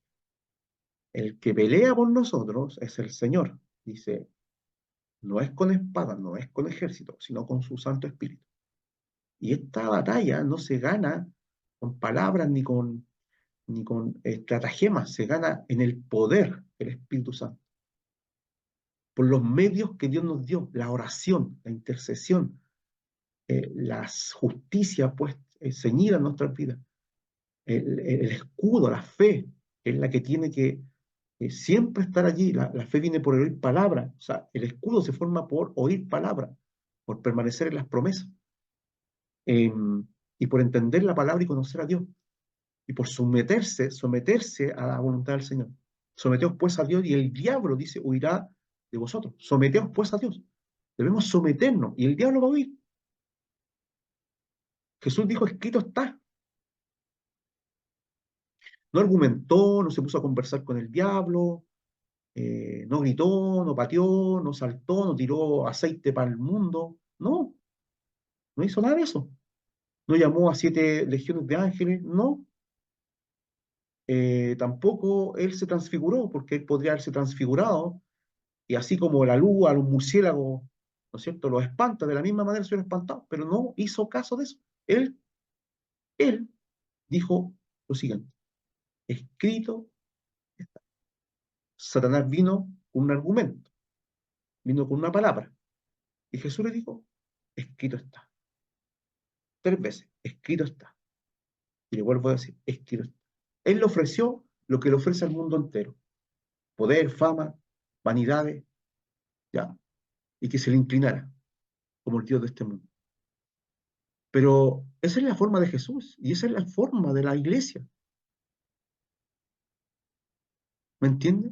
El que pelea por nosotros es el Señor, dice, no es con espada, no es con ejército, sino con su Santo Espíritu. Y esta batalla no se gana con palabras ni con estratagemas, se gana en el poder del Espíritu Santo, por los medios que Dios nos dio, la oración, la intercesión, la justicia pues ceñida en nuestras vidas, el escudo, la fe, que es la que tiene que siempre estar allí. La fe viene por oír palabra, o sea, el escudo se forma por oír palabra, por permanecer en las promesas, eh, y por entender la palabra y conocer a Dios, y por someterse a la voluntad del Señor. Someteos pues a Dios y el diablo, dice, huirá de vosotros. Someteos pues a Dios. Debemos someternos y el diablo va a huir. Jesús dijo, escrito está. No argumentó, no se puso a conversar con el diablo, no gritó, no pateó, no saltó, no tiró aceite para el mundo. No, no hizo nada de eso. No llamó a 7 legiones de ángeles, no. Tampoco él se transfiguró, porque él podría haberse transfigurado, y así como la luz a los murciélagos, ¿no es cierto?, los espanta, de la misma manera se hubieran espantado, pero no hizo caso de eso. Él dijo lo siguiente, escrito está. Satanás vino con un argumento, vino con una palabra, y Jesús le dijo, escrito está. 3 veces, escrito está. Y le vuelvo a decir, escrito está. Él le ofreció lo que le ofrece al mundo entero, poder, fama, vanidades, ya, y que se le inclinara como el Dios de este mundo. Pero esa es la forma de Jesús y esa es la forma de la iglesia. ¿Me entiende?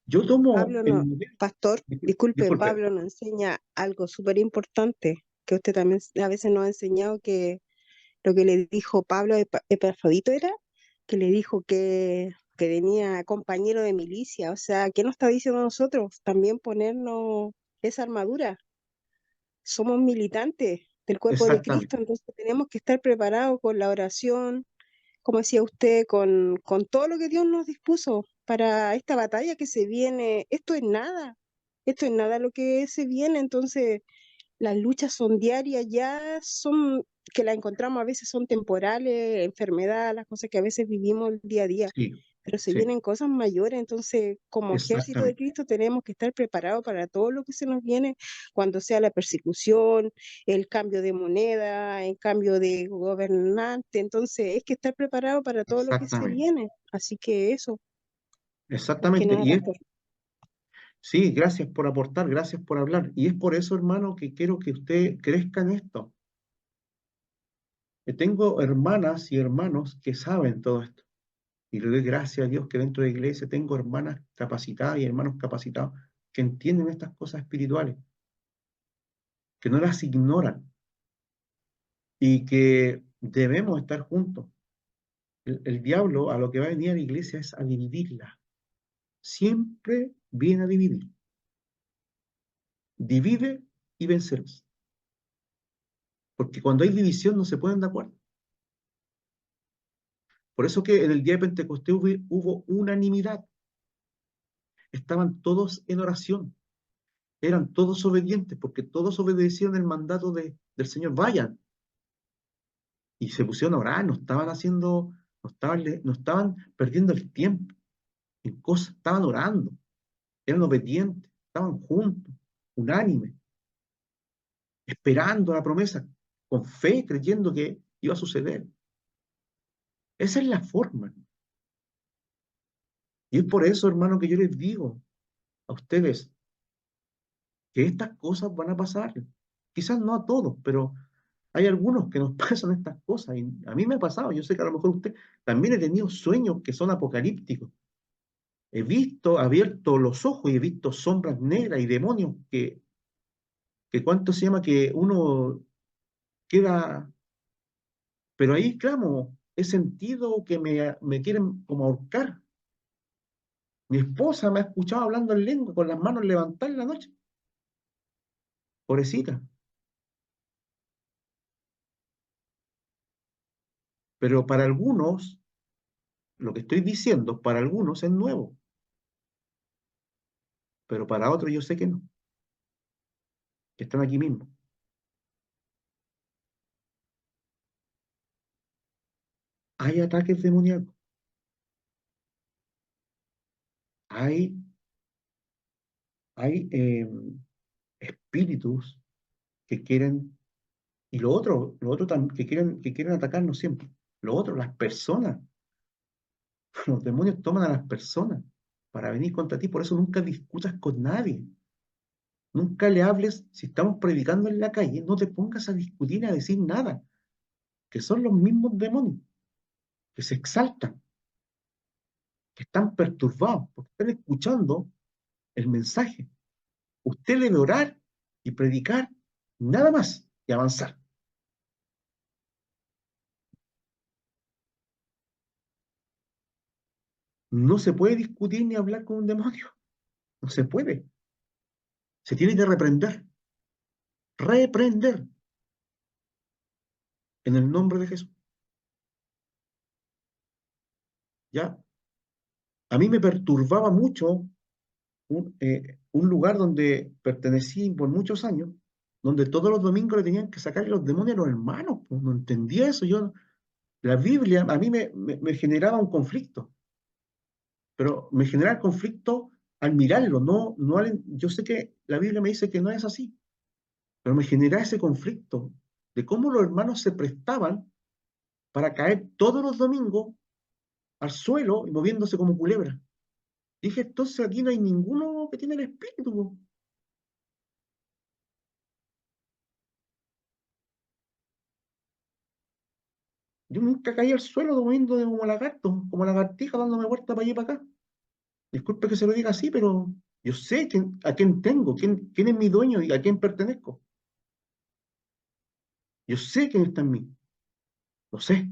Yo tomo Pablo el no, modelo. pastor, disculpe, Disculpe. Pablo nos enseña algo súper importante que usted también a veces nos ha enseñado, que lo que le dijo Pablo a Epafrodito era que le dijo que tenía compañero de milicia. O sea, ¿qué nos está diciendo a nosotros? También ponernos esa armadura. Somos militantes del cuerpo de Exactamente. Cristo, entonces tenemos que estar preparados con la oración, como decía usted, con todo lo que Dios nos dispuso para esta batalla que se viene. Esto es nada lo que se viene, entonces las luchas son diarias, ya son que las encontramos a veces son temporales, enfermedades, las cosas que a veces vivimos el día a día, Sí, pero se sí, vienen cosas mayores, entonces como ejército de exactamente, Cristo tenemos que estar preparados para todo lo que se nos viene cuando sea la persecución, el cambio de moneda, el cambio de gobernante, entonces es que estar preparado para todo lo que se exactamente, viene, así que eso, más que exactamente. nada, Y es, pastor. sí, gracias por aportar, gracias por hablar. Y es por eso, hermano, que quiero que usted crezca en esto. Que tengo hermanas y hermanos que saben todo esto. Y le doy gracias a Dios que dentro de la iglesia tengo hermanas capacitadas y hermanos capacitados que entienden estas cosas espirituales, que no las ignoran y que debemos estar juntos. El diablo a lo que va a venir a la iglesia es a dividirla. Siempre viene a dividir. Divide y vencerás. Porque cuando hay división no se ponen de acuerdo. Por eso que en el día de Pentecostés hubo unanimidad. Estaban todos en oración. Eran todos obedientes porque todos obedecieron el mandato del Señor. Vayan. Y se pusieron a orar. No estaban haciendo, no estaban perdiendo el tiempo en cosas. Estaban orando. Eran obedientes. Estaban juntos, unánimes, esperando la promesa, con fe, creyendo que iba a suceder. Esa es la forma. Y es por eso, hermano, que yo les digo a ustedes que estas cosas van a pasar. Quizás no a todos, pero hay algunos que nos pasan estas cosas. Y a mí me ha pasado, yo sé que a lo mejor usted también he tenido sueños que son apocalípticos. He visto, abierto los ojos y he visto sombras negras y demonios que cuánto se llama que uno queda, pero ahí clamo, he sentido que me quieren como ahorcar. Mi esposa me ha escuchado hablando en lengua con las manos levantadas en la noche. Pobrecita. Pero para algunos, lo que estoy diciendo, para algunos es nuevo, pero para otros yo sé que no, que están aquí mismo. Hay ataques demoníacos, hay, hay espíritus que quieren, y lo otro que quieren atacarnos siempre. Lo otro, las personas, los demonios toman a las personas para venir contra ti, por eso nunca discutas con nadie. Nunca le hables, si estamos predicando en la calle, no te pongas a discutir, a decir nada, que son los mismos demonios, que se exaltan, que están perturbados, porque están escuchando el mensaje. Usted debe orar y predicar, nada más, y avanzar. No se puede discutir ni hablar con un demonio, no se puede. Se tiene que reprender, reprender en el nombre de Jesús. ¿Ya? A mí me perturbaba mucho un lugar donde pertenecí por muchos años, donde todos los domingos le tenían que sacar los demonios a los hermanos. Pues no entendía eso. La Biblia a mí me generaba un conflicto, pero me genera el conflicto al mirarlo, yo sé que la Biblia me dice que no es así, pero me genera ese conflicto de cómo los hermanos se prestaban para caer todos los domingos al suelo y moviéndose como culebra. Dije, entonces aquí no hay ninguno que tiene el espíritu, po. Yo nunca caí al suelo moviendo como lagarto, como lagartija dándome vuelta para allá y para acá. Disculpe que se lo diga así, pero yo sé a quién tengo, quién es mi dueño y a quién pertenezco. Yo sé quién está en mí, lo sé.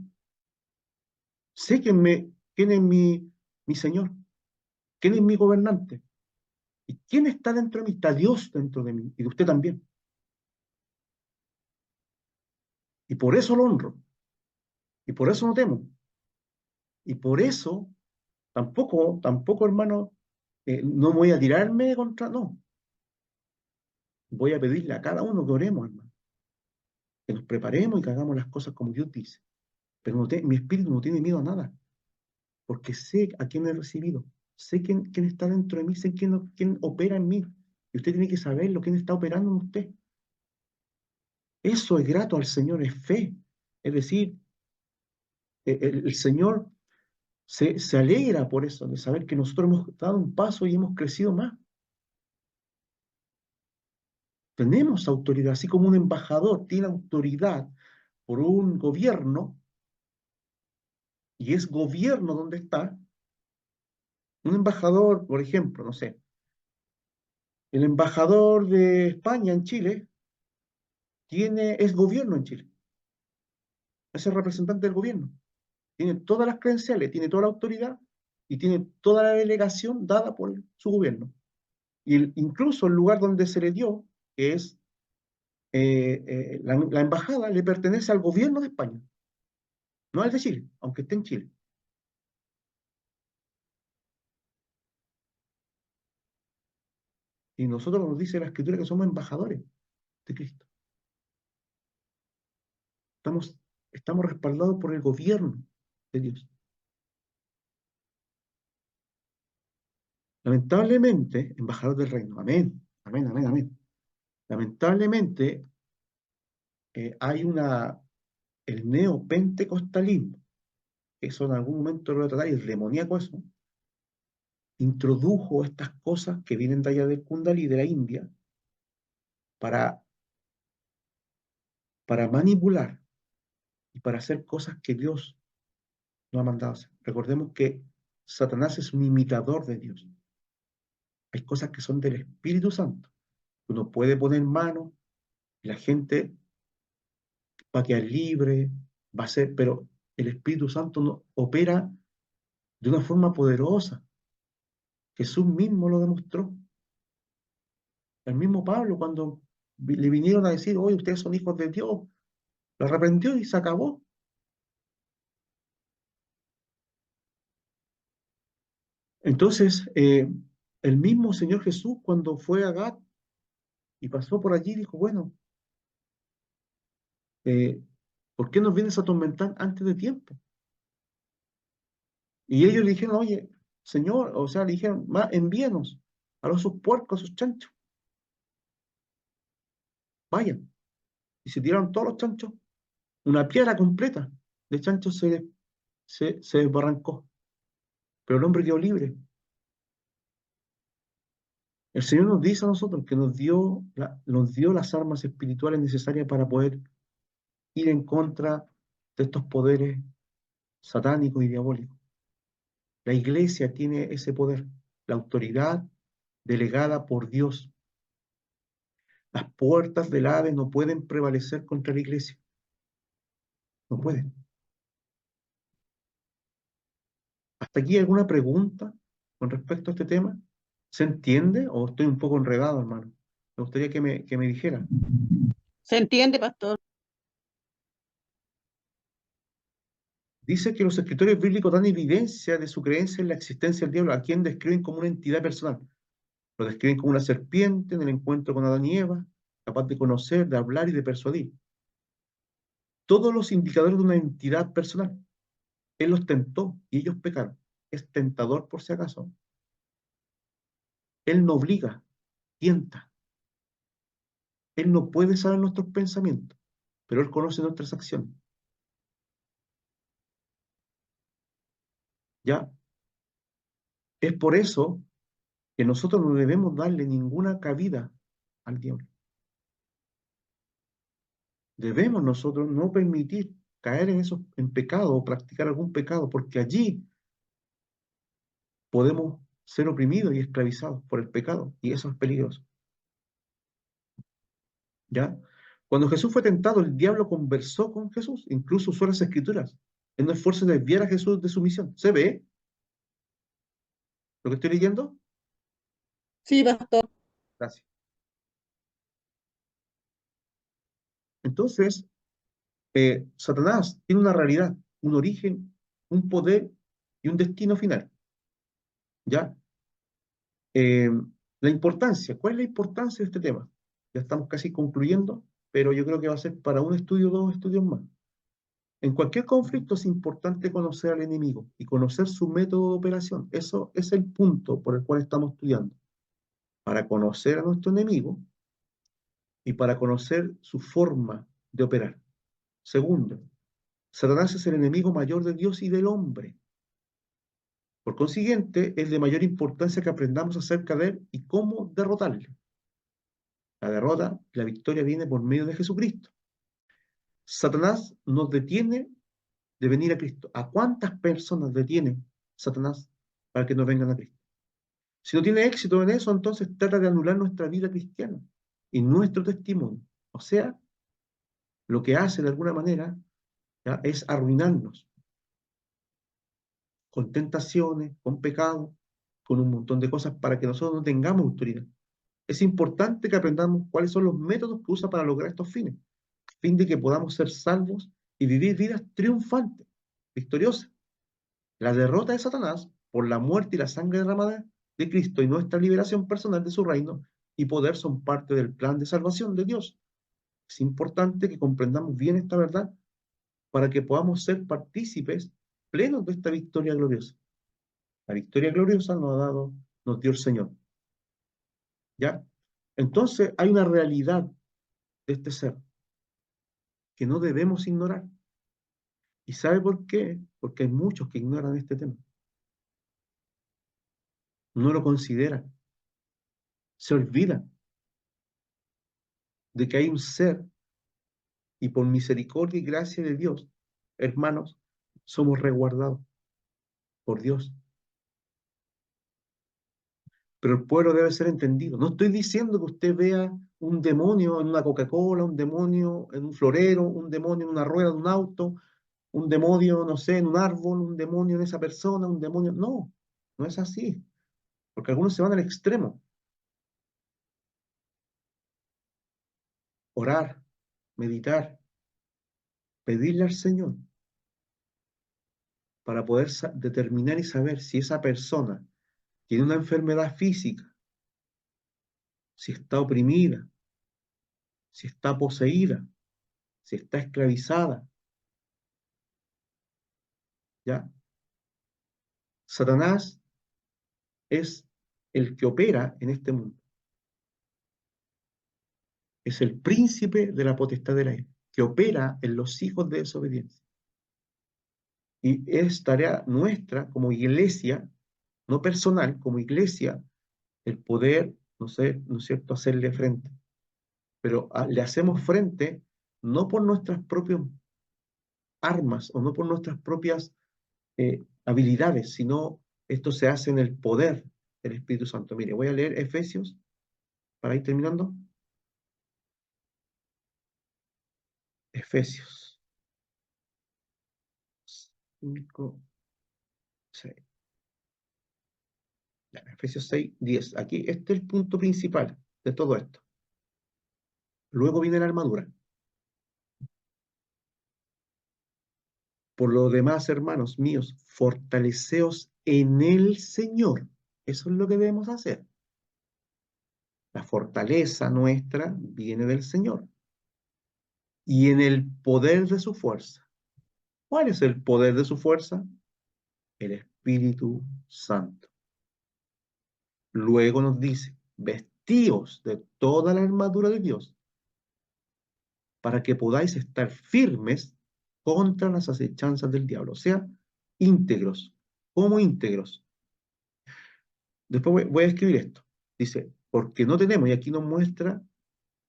Sé quién es mi Señor, quién es mi gobernante. ¿Y quién está dentro de mí? Está Dios dentro de mí y de usted también. Y por eso lo honro. Y por eso no temo. Y por eso tampoco, hermano, no voy a tirarme contra, no. Voy a pedirle a cada uno que oremos, hermano. que nos preparemos y que hagamos las cosas como Dios dice. Pero mi espíritu no tiene miedo a nada, porque sé a quién he recibido, sé quién está dentro de mí, sé quién opera en mí. Y usted tiene que saberlo, quién está operando en usted. Eso es grato al Señor, es fe. Es decir, el Señor se alegra por eso, de saber que nosotros hemos dado un paso y hemos crecido más. Tenemos autoridad, así como un embajador tiene autoridad por un gobierno, y es gobierno donde está. Un embajador, por ejemplo, no sé, el embajador de España en Chile es gobierno en Chile, es el representante del gobierno. Tiene todas las credenciales, tiene toda la autoridad y tiene toda la delegación dada por su gobierno. Y incluso el lugar donde se le dio, que es la embajada, le pertenece al gobierno de España, no al de Chile, aunque esté en Chile. Y nosotros nos dice la Escritura que somos embajadores de Cristo. Estamos respaldados por el gobierno de Dios. Lamentablemente, embajador del reino, amén, amén, amén, amén. Lamentablemente, hay el neopentecostalismo, que eso en algún momento lo voy a tratar, y es demoníaco eso, introdujo estas cosas que vienen de allá del Kundalini, de la India, para manipular y para hacer cosas que Dios no ha mandado hacer. Recordemos que Satanás es un imitador de Dios. Hay cosas que son del Espíritu Santo. Uno puede poner mano, y la gente va a quedar libre, va a ser, pero el Espíritu Santo no, opera de una forma poderosa. Jesús mismo lo demostró. El mismo Pablo, cuando le vinieron a decir, oye, ustedes son hijos de Dios, lo arrepintió y se acabó. Entonces, el mismo Señor Jesús, cuando fue a Gat y pasó por allí, dijo, bueno, eh, ¿por qué nos vienes a atormentar antes de tiempo? Y ellos le dijeron, oye, Señor, o sea, le dijeron, envíanos a los sus puercos, a sus chanchos, vayan. Y se tiraron todos los chanchos, una piedra completa de chanchos se desbarrancó, pero el hombre quedó libre. El Señor nos dice a nosotros que nos dio las armas espirituales necesarias para poder ir en contra de estos poderes satánicos y diabólicos. La iglesia tiene ese poder, la autoridad delegada por Dios. Las puertas del Hades no pueden prevalecer contra la iglesia. No pueden. ¿Hasta aquí alguna pregunta con respecto a este tema? ¿Se entiende o estoy un poco enredado, hermano? Me gustaría que me dijeran. ¿Se entiende, pastor? Dice que los escritores bíblicos dan evidencia de su creencia en la existencia del diablo, a quien describen como una entidad personal. Lo describen como una serpiente en el encuentro con Adán y Eva, capaz de conocer, de hablar y de persuadir. Todos los indicadores de una entidad personal. Él los tentó y ellos pecaron. Es tentador por si acaso. Él no obliga, tienta. Él no puede saber nuestros pensamientos, pero Él conoce nuestras acciones. ¿Ya? Es por eso que nosotros no debemos darle ninguna cabida al diablo. Debemos nosotros no permitir caer en pecado o practicar algún pecado, porque allí podemos ser oprimidos y esclavizados por el pecado, y eso es peligroso. ¿Ya? Cuando Jesús fue tentado, el diablo conversó con Jesús, incluso usó las escrituras, en un esfuerzo de desviar a Jesús de su misión. ¿Se ve lo que estoy leyendo? Sí, pastor. Gracias. Entonces, Satanás tiene una realidad, un origen, un poder y un destino final. ¿Ya? La importancia, ¿cuál es la importancia de este tema? Ya estamos casi concluyendo. pero yo creo que va a ser para un estudio o dos estudios más. En cualquier conflicto es importante conocer al enemigo y conocer su método de operación. Eso es el punto por el cual estamos estudiando. Para conocer a nuestro enemigo y para conocer su forma de operar. Segundo, Satanás es el enemigo mayor de Dios y del hombre. Por consiguiente, es de mayor importancia que aprendamos acerca de él y cómo derrotarle. La derrota, la victoria viene por medio de Jesucristo. Satanás nos detiene de venir a Cristo. ¿A cuántas personas detiene Satanás para que no vengan a Cristo? Si no tiene éxito en eso, entonces trata de anular nuestra vida cristiana y nuestro testimonio. O sea, lo que hace de alguna manera, ¿ya?, es arruinarnos con tentaciones, con pecados, con un montón de cosas para que nosotros no tengamos autoridad. Es importante que aprendamos cuáles son los métodos que usa para lograr estos fines, a fin de que podamos ser salvos y vivir vidas triunfantes, victoriosas. La derrota de Satanás por la muerte y la sangre derramada de Cristo y nuestra liberación personal de su reino y poder son parte del plan de salvación de Dios. Es importante que comprendamos bien esta verdad para que podamos ser partícipes plenos de esta victoria gloriosa. La victoria gloriosa nos dio el Señor. ¿Ya? Entonces hay una realidad de este ser que no debemos ignorar. ¿Y sabe por qué? Porque hay muchos que ignoran este tema. No lo consideran. Se olvidan de que hay un ser y por misericordia y gracia de Dios, hermanos, somos resguardados por Dios. Pero el pueblo debe ser entendido. No estoy diciendo que usted vea un demonio en una Coca-Cola, un demonio en un florero, un demonio en una rueda de un auto, un demonio, no sé, en un árbol, un demonio en esa persona, un demonio. No, no es así. Porque algunos se van al extremo. Orar, meditar, pedirle al Señor para poder determinar y saber si esa persona tiene una enfermedad física, si está oprimida, si está poseída, si está esclavizada. ¿Ya? Satanás es el que opera en este mundo. Es el príncipe de la potestad del aire, que opera en los hijos de desobediencia. Y es tarea nuestra como iglesia, no personal, como iglesia, el poder, no sé, ¿no es cierto?, hacerle frente. Pero le hacemos frente no por nuestras propias armas o no por nuestras propias habilidades, sino esto se hace en el poder del Espíritu Santo. Mire, voy a leer Efesios para ir terminando. Efesios 5, 6. Ya, Efesios 6, 10. Aquí, este es el punto principal de todo esto. Luego viene la armadura. Por lo demás, hermanos míos, fortaleceos en el Señor. Eso es lo que debemos hacer. La fortaleza nuestra viene del Señor. Y en el poder de su fuerza. ¿Cuál es el poder de su fuerza? El Espíritu Santo. Luego nos dice, vestíos de toda la armadura de Dios para que podáis estar firmes contra las acechanzas del diablo. O sea, íntegros. ¿Cómo íntegros? Después voy a escribir esto. Dice, porque no tenemos, y aquí nos muestra,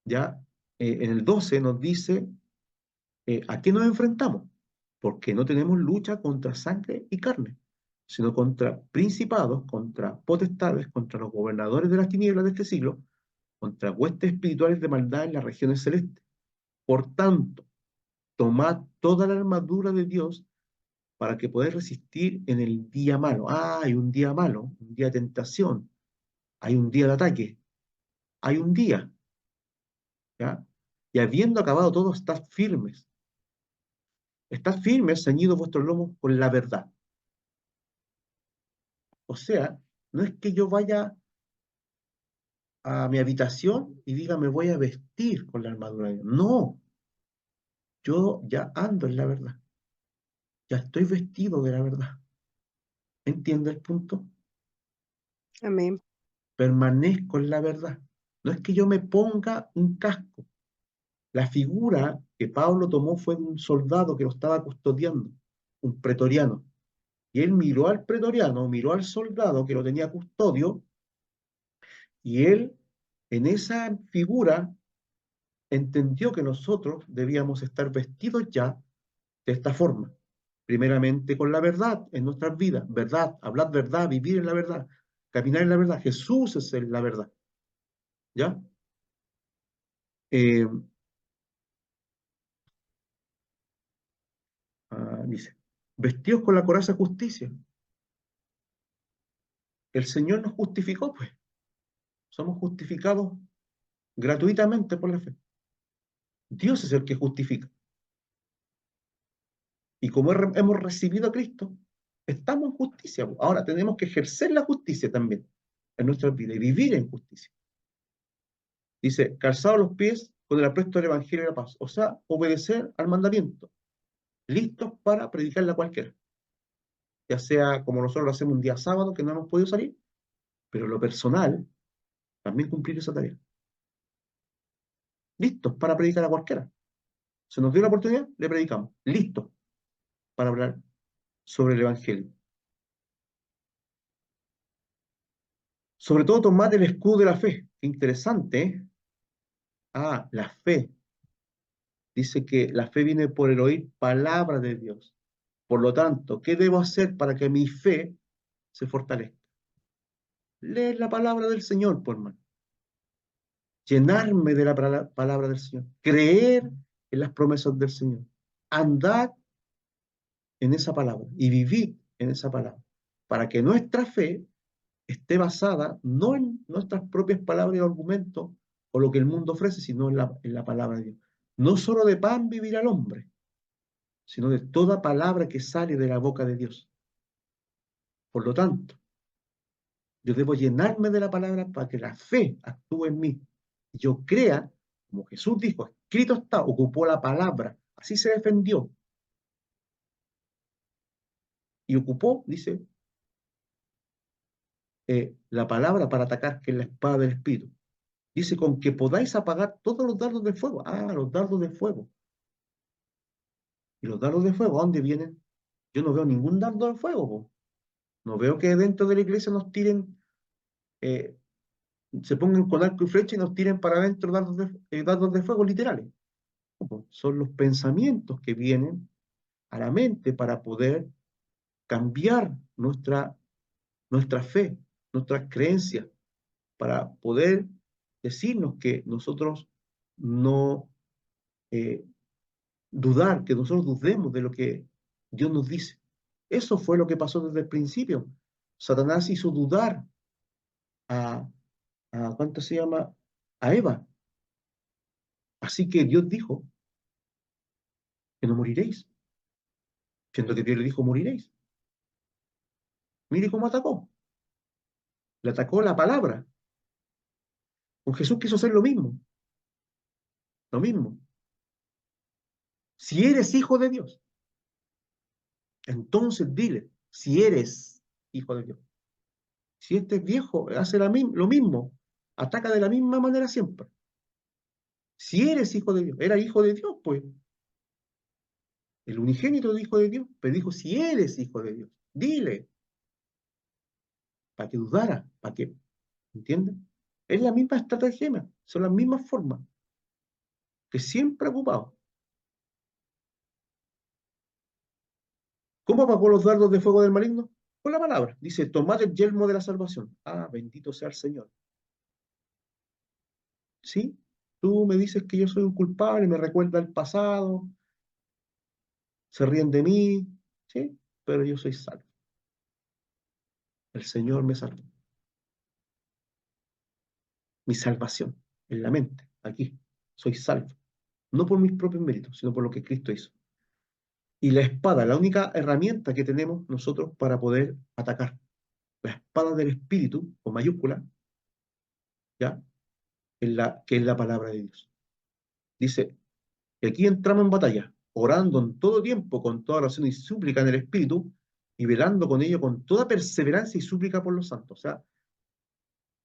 ya en el 12 nos dice, ¿a qué nos enfrentamos? Porque no tenemos lucha contra sangre y carne, sino contra principados, contra potestades, contra los gobernadores de las tinieblas de este siglo, contra huestes espirituales de maldad en las regiones celestes. Por tanto, tomad toda la armadura de Dios para que podáis resistir en el día malo. Hay un día malo, un día de tentación, hay un día de ataque, hay un día, ¿ya? Y habiendo acabado todo, estad firmes. Estad firmes, ceñidos vuestros lomos con la verdad. O sea, no es que yo vaya a mi habitación y diga, me voy a vestir con la armadura de Dios. No, yo ya ando en la verdad. Ya estoy vestido de la verdad. ¿Entiende el punto? Amén. Permanezco en la verdad. No es que yo me ponga un casco. La figura que Pablo tomó fue de un soldado que lo estaba custodiando, un pretoriano. Y él miró al pretoriano, miró al soldado que lo tenía custodio, y él, en esa figura, entendió que nosotros debíamos estar vestidos ya de esta forma. Primeramente con la verdad en nuestras vidas, verdad, hablar verdad, vivir en la verdad, caminar en la verdad. Jesús es la verdad. ¿Ya? Eh, dice, vestidos con la coraza de justicia. El Señor nos justificó, pues. Somos justificados gratuitamente por la fe. Dios es el que justifica. Y como hemos recibido a Cristo, estamos en justicia. Ahora tenemos que ejercer la justicia también en nuestras vidas y vivir en justicia. Dice, calzados los pies con el apresto del Evangelio de la paz. O sea, obedecer al mandamiento. Listos para predicarle a cualquiera. Ya sea como nosotros lo hacemos un día sábado, que no hemos podido salir, pero en lo personal, también cumplir esa tarea. Listos para predicar a cualquiera. Se nos dio la oportunidad, le predicamos. Listos para hablar sobre el Evangelio. Sobre todo tomad el escudo de la fe. Qué interesante, ¿eh? Ah, la fe. Dice que la fe viene por el oír palabra de Dios. Por lo tanto, ¿qué debo hacer para que mi fe se fortalezca? Leer la palabra del Señor, por hermano. Llenarme de la palabra del Señor. Creer en las promesas del Señor. Andar en esa palabra y vivir en esa palabra. Para que nuestra fe esté basada no en nuestras propias palabras y argumentos o lo que el mundo ofrece, sino en la palabra de Dios. No solo de pan vivirá el hombre, sino de toda palabra que sale de la boca de Dios. Por lo tanto, yo debo llenarme de la palabra para que la fe actúe en mí. Yo crea, como Jesús dijo, escrito está, ocupó la palabra, así se defendió. Y ocupó, dice, la palabra para atacar, que es la espada del Espíritu. Dice, con que podáis apagar todos los dardos de fuego. Ah, los dardos de fuego. ¿Y los dardos de fuego a dónde vienen? Yo no veo ningún dardo de fuego, po. No veo que dentro de la iglesia nos tiren, se pongan con arco y flecha y nos tiren para adentro dardos de fuego literales. No, po. Son los pensamientos que vienen a la mente para poder cambiar nuestra fe, nuestras creencias, para poder decirnos que nosotros no dudar, que nosotros dudemos de lo que Dios nos dice. Eso fue lo que pasó desde el principio. Satanás hizo dudar ¿cuánto se llama? A Eva. Así que Dios dijo que no moriréis. Siendo que Dios le dijo, moriréis. Mire cómo atacó. Le atacó la palabra. Con Jesús quiso hacer lo mismo. Lo mismo. Si eres hijo de Dios, entonces dile, si eres hijo de Dios. Si este viejo hace lo mismo, ataca de la misma manera siempre. Si eres hijo de Dios, era hijo de Dios, pues. El unigénito de hijo de Dios, pero dijo, si eres hijo de Dios, dile. Para que dudara, para que, ¿entiendes? Es la misma estrategia, son las mismas formas que siempre ha ocupado. ¿Cómo apagó los dardos de fuego del maligno? Con la palabra. Dice, tomad el yelmo de la salvación. Ah, bendito sea el Señor. ¿Sí? Tú me dices que yo soy un culpable, me recuerda el pasado, se ríen de mí, ¿sí? Pero yo soy salvo. El Señor me salvó. Mi salvación en la mente, aquí. Soy salvo. No por mis propios méritos, sino por lo que Cristo hizo. Y la espada, la única herramienta que tenemos nosotros para poder atacar. La espada del Espíritu, con mayúscula, ¿ya? que es la palabra de Dios. Dice, y aquí entramos en batalla, orando en todo tiempo, con toda oración y súplica en el Espíritu, y velando con ello con toda perseverancia y súplica por los santos. O sea,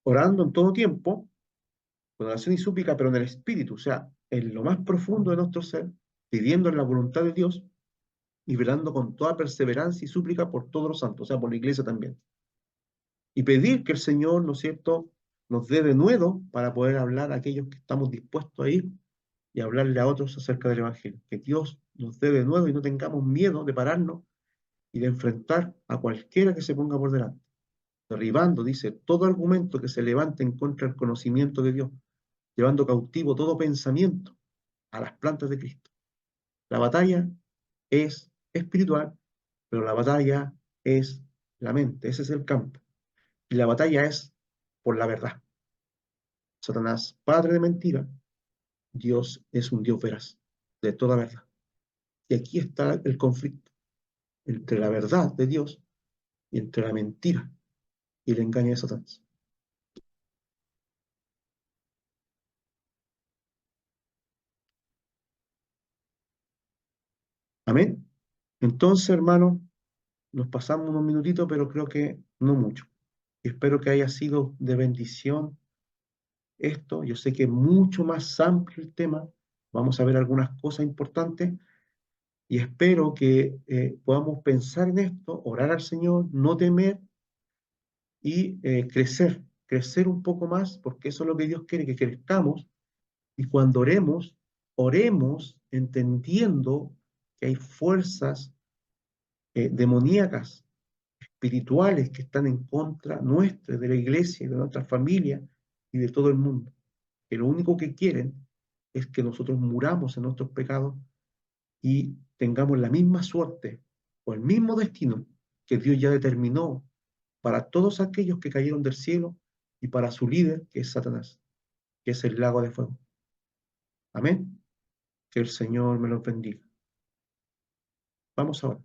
orando en todo tiempo, con oración y súplica, pero en el Espíritu, o sea, en lo más profundo de nuestro ser, pidiendo en la voluntad de Dios, y velando con toda perseverancia y súplica por todos los santos, o sea, por la iglesia también. Y pedir que el Señor, ¿no es cierto?, nos dé de nuevo para poder hablar a aquellos que estamos dispuestos a ir y hablarle a otros acerca del Evangelio. Que Dios nos dé de nuevo y no tengamos miedo de pararnos y de enfrentar a cualquiera que se ponga por delante. Derribando, dice, todo argumento que se levante en contra del conocimiento de Dios, llevando cautivo todo pensamiento a las plantas de Cristo. La batalla es espiritual, pero la batalla es la mente, ese es el campo. Y la batalla es por la verdad. Satanás, padre de mentira, Dios es un Dios veraz, de toda verdad. Y aquí está el conflicto entre la verdad de Dios y entre la mentira y el engaño de Satanás. Amén. Entonces, hermano, nos pasamos unos minutitos, pero creo que no mucho. Y espero que haya sido de bendición esto. Yo sé que es mucho más amplio el tema. Vamos a ver algunas cosas importantes y espero que podamos pensar en esto, orar al Señor, no temer y crecer un poco más, porque eso es lo que Dios quiere, que crezcamos. Y cuando oremos, oremos entendiendo que hay fuerzas demoníacas, espirituales que están en contra nuestra, de la iglesia, de nuestra familia y de todo el mundo. Que lo único que quieren es que nosotros muramos en nuestros pecados y tengamos la misma suerte o el mismo destino que Dios ya determinó para todos aquellos que cayeron del cielo y para su líder, que es Satanás, que es el lago de fuego. Amén. Que el Señor me los bendiga. Vamos ahora.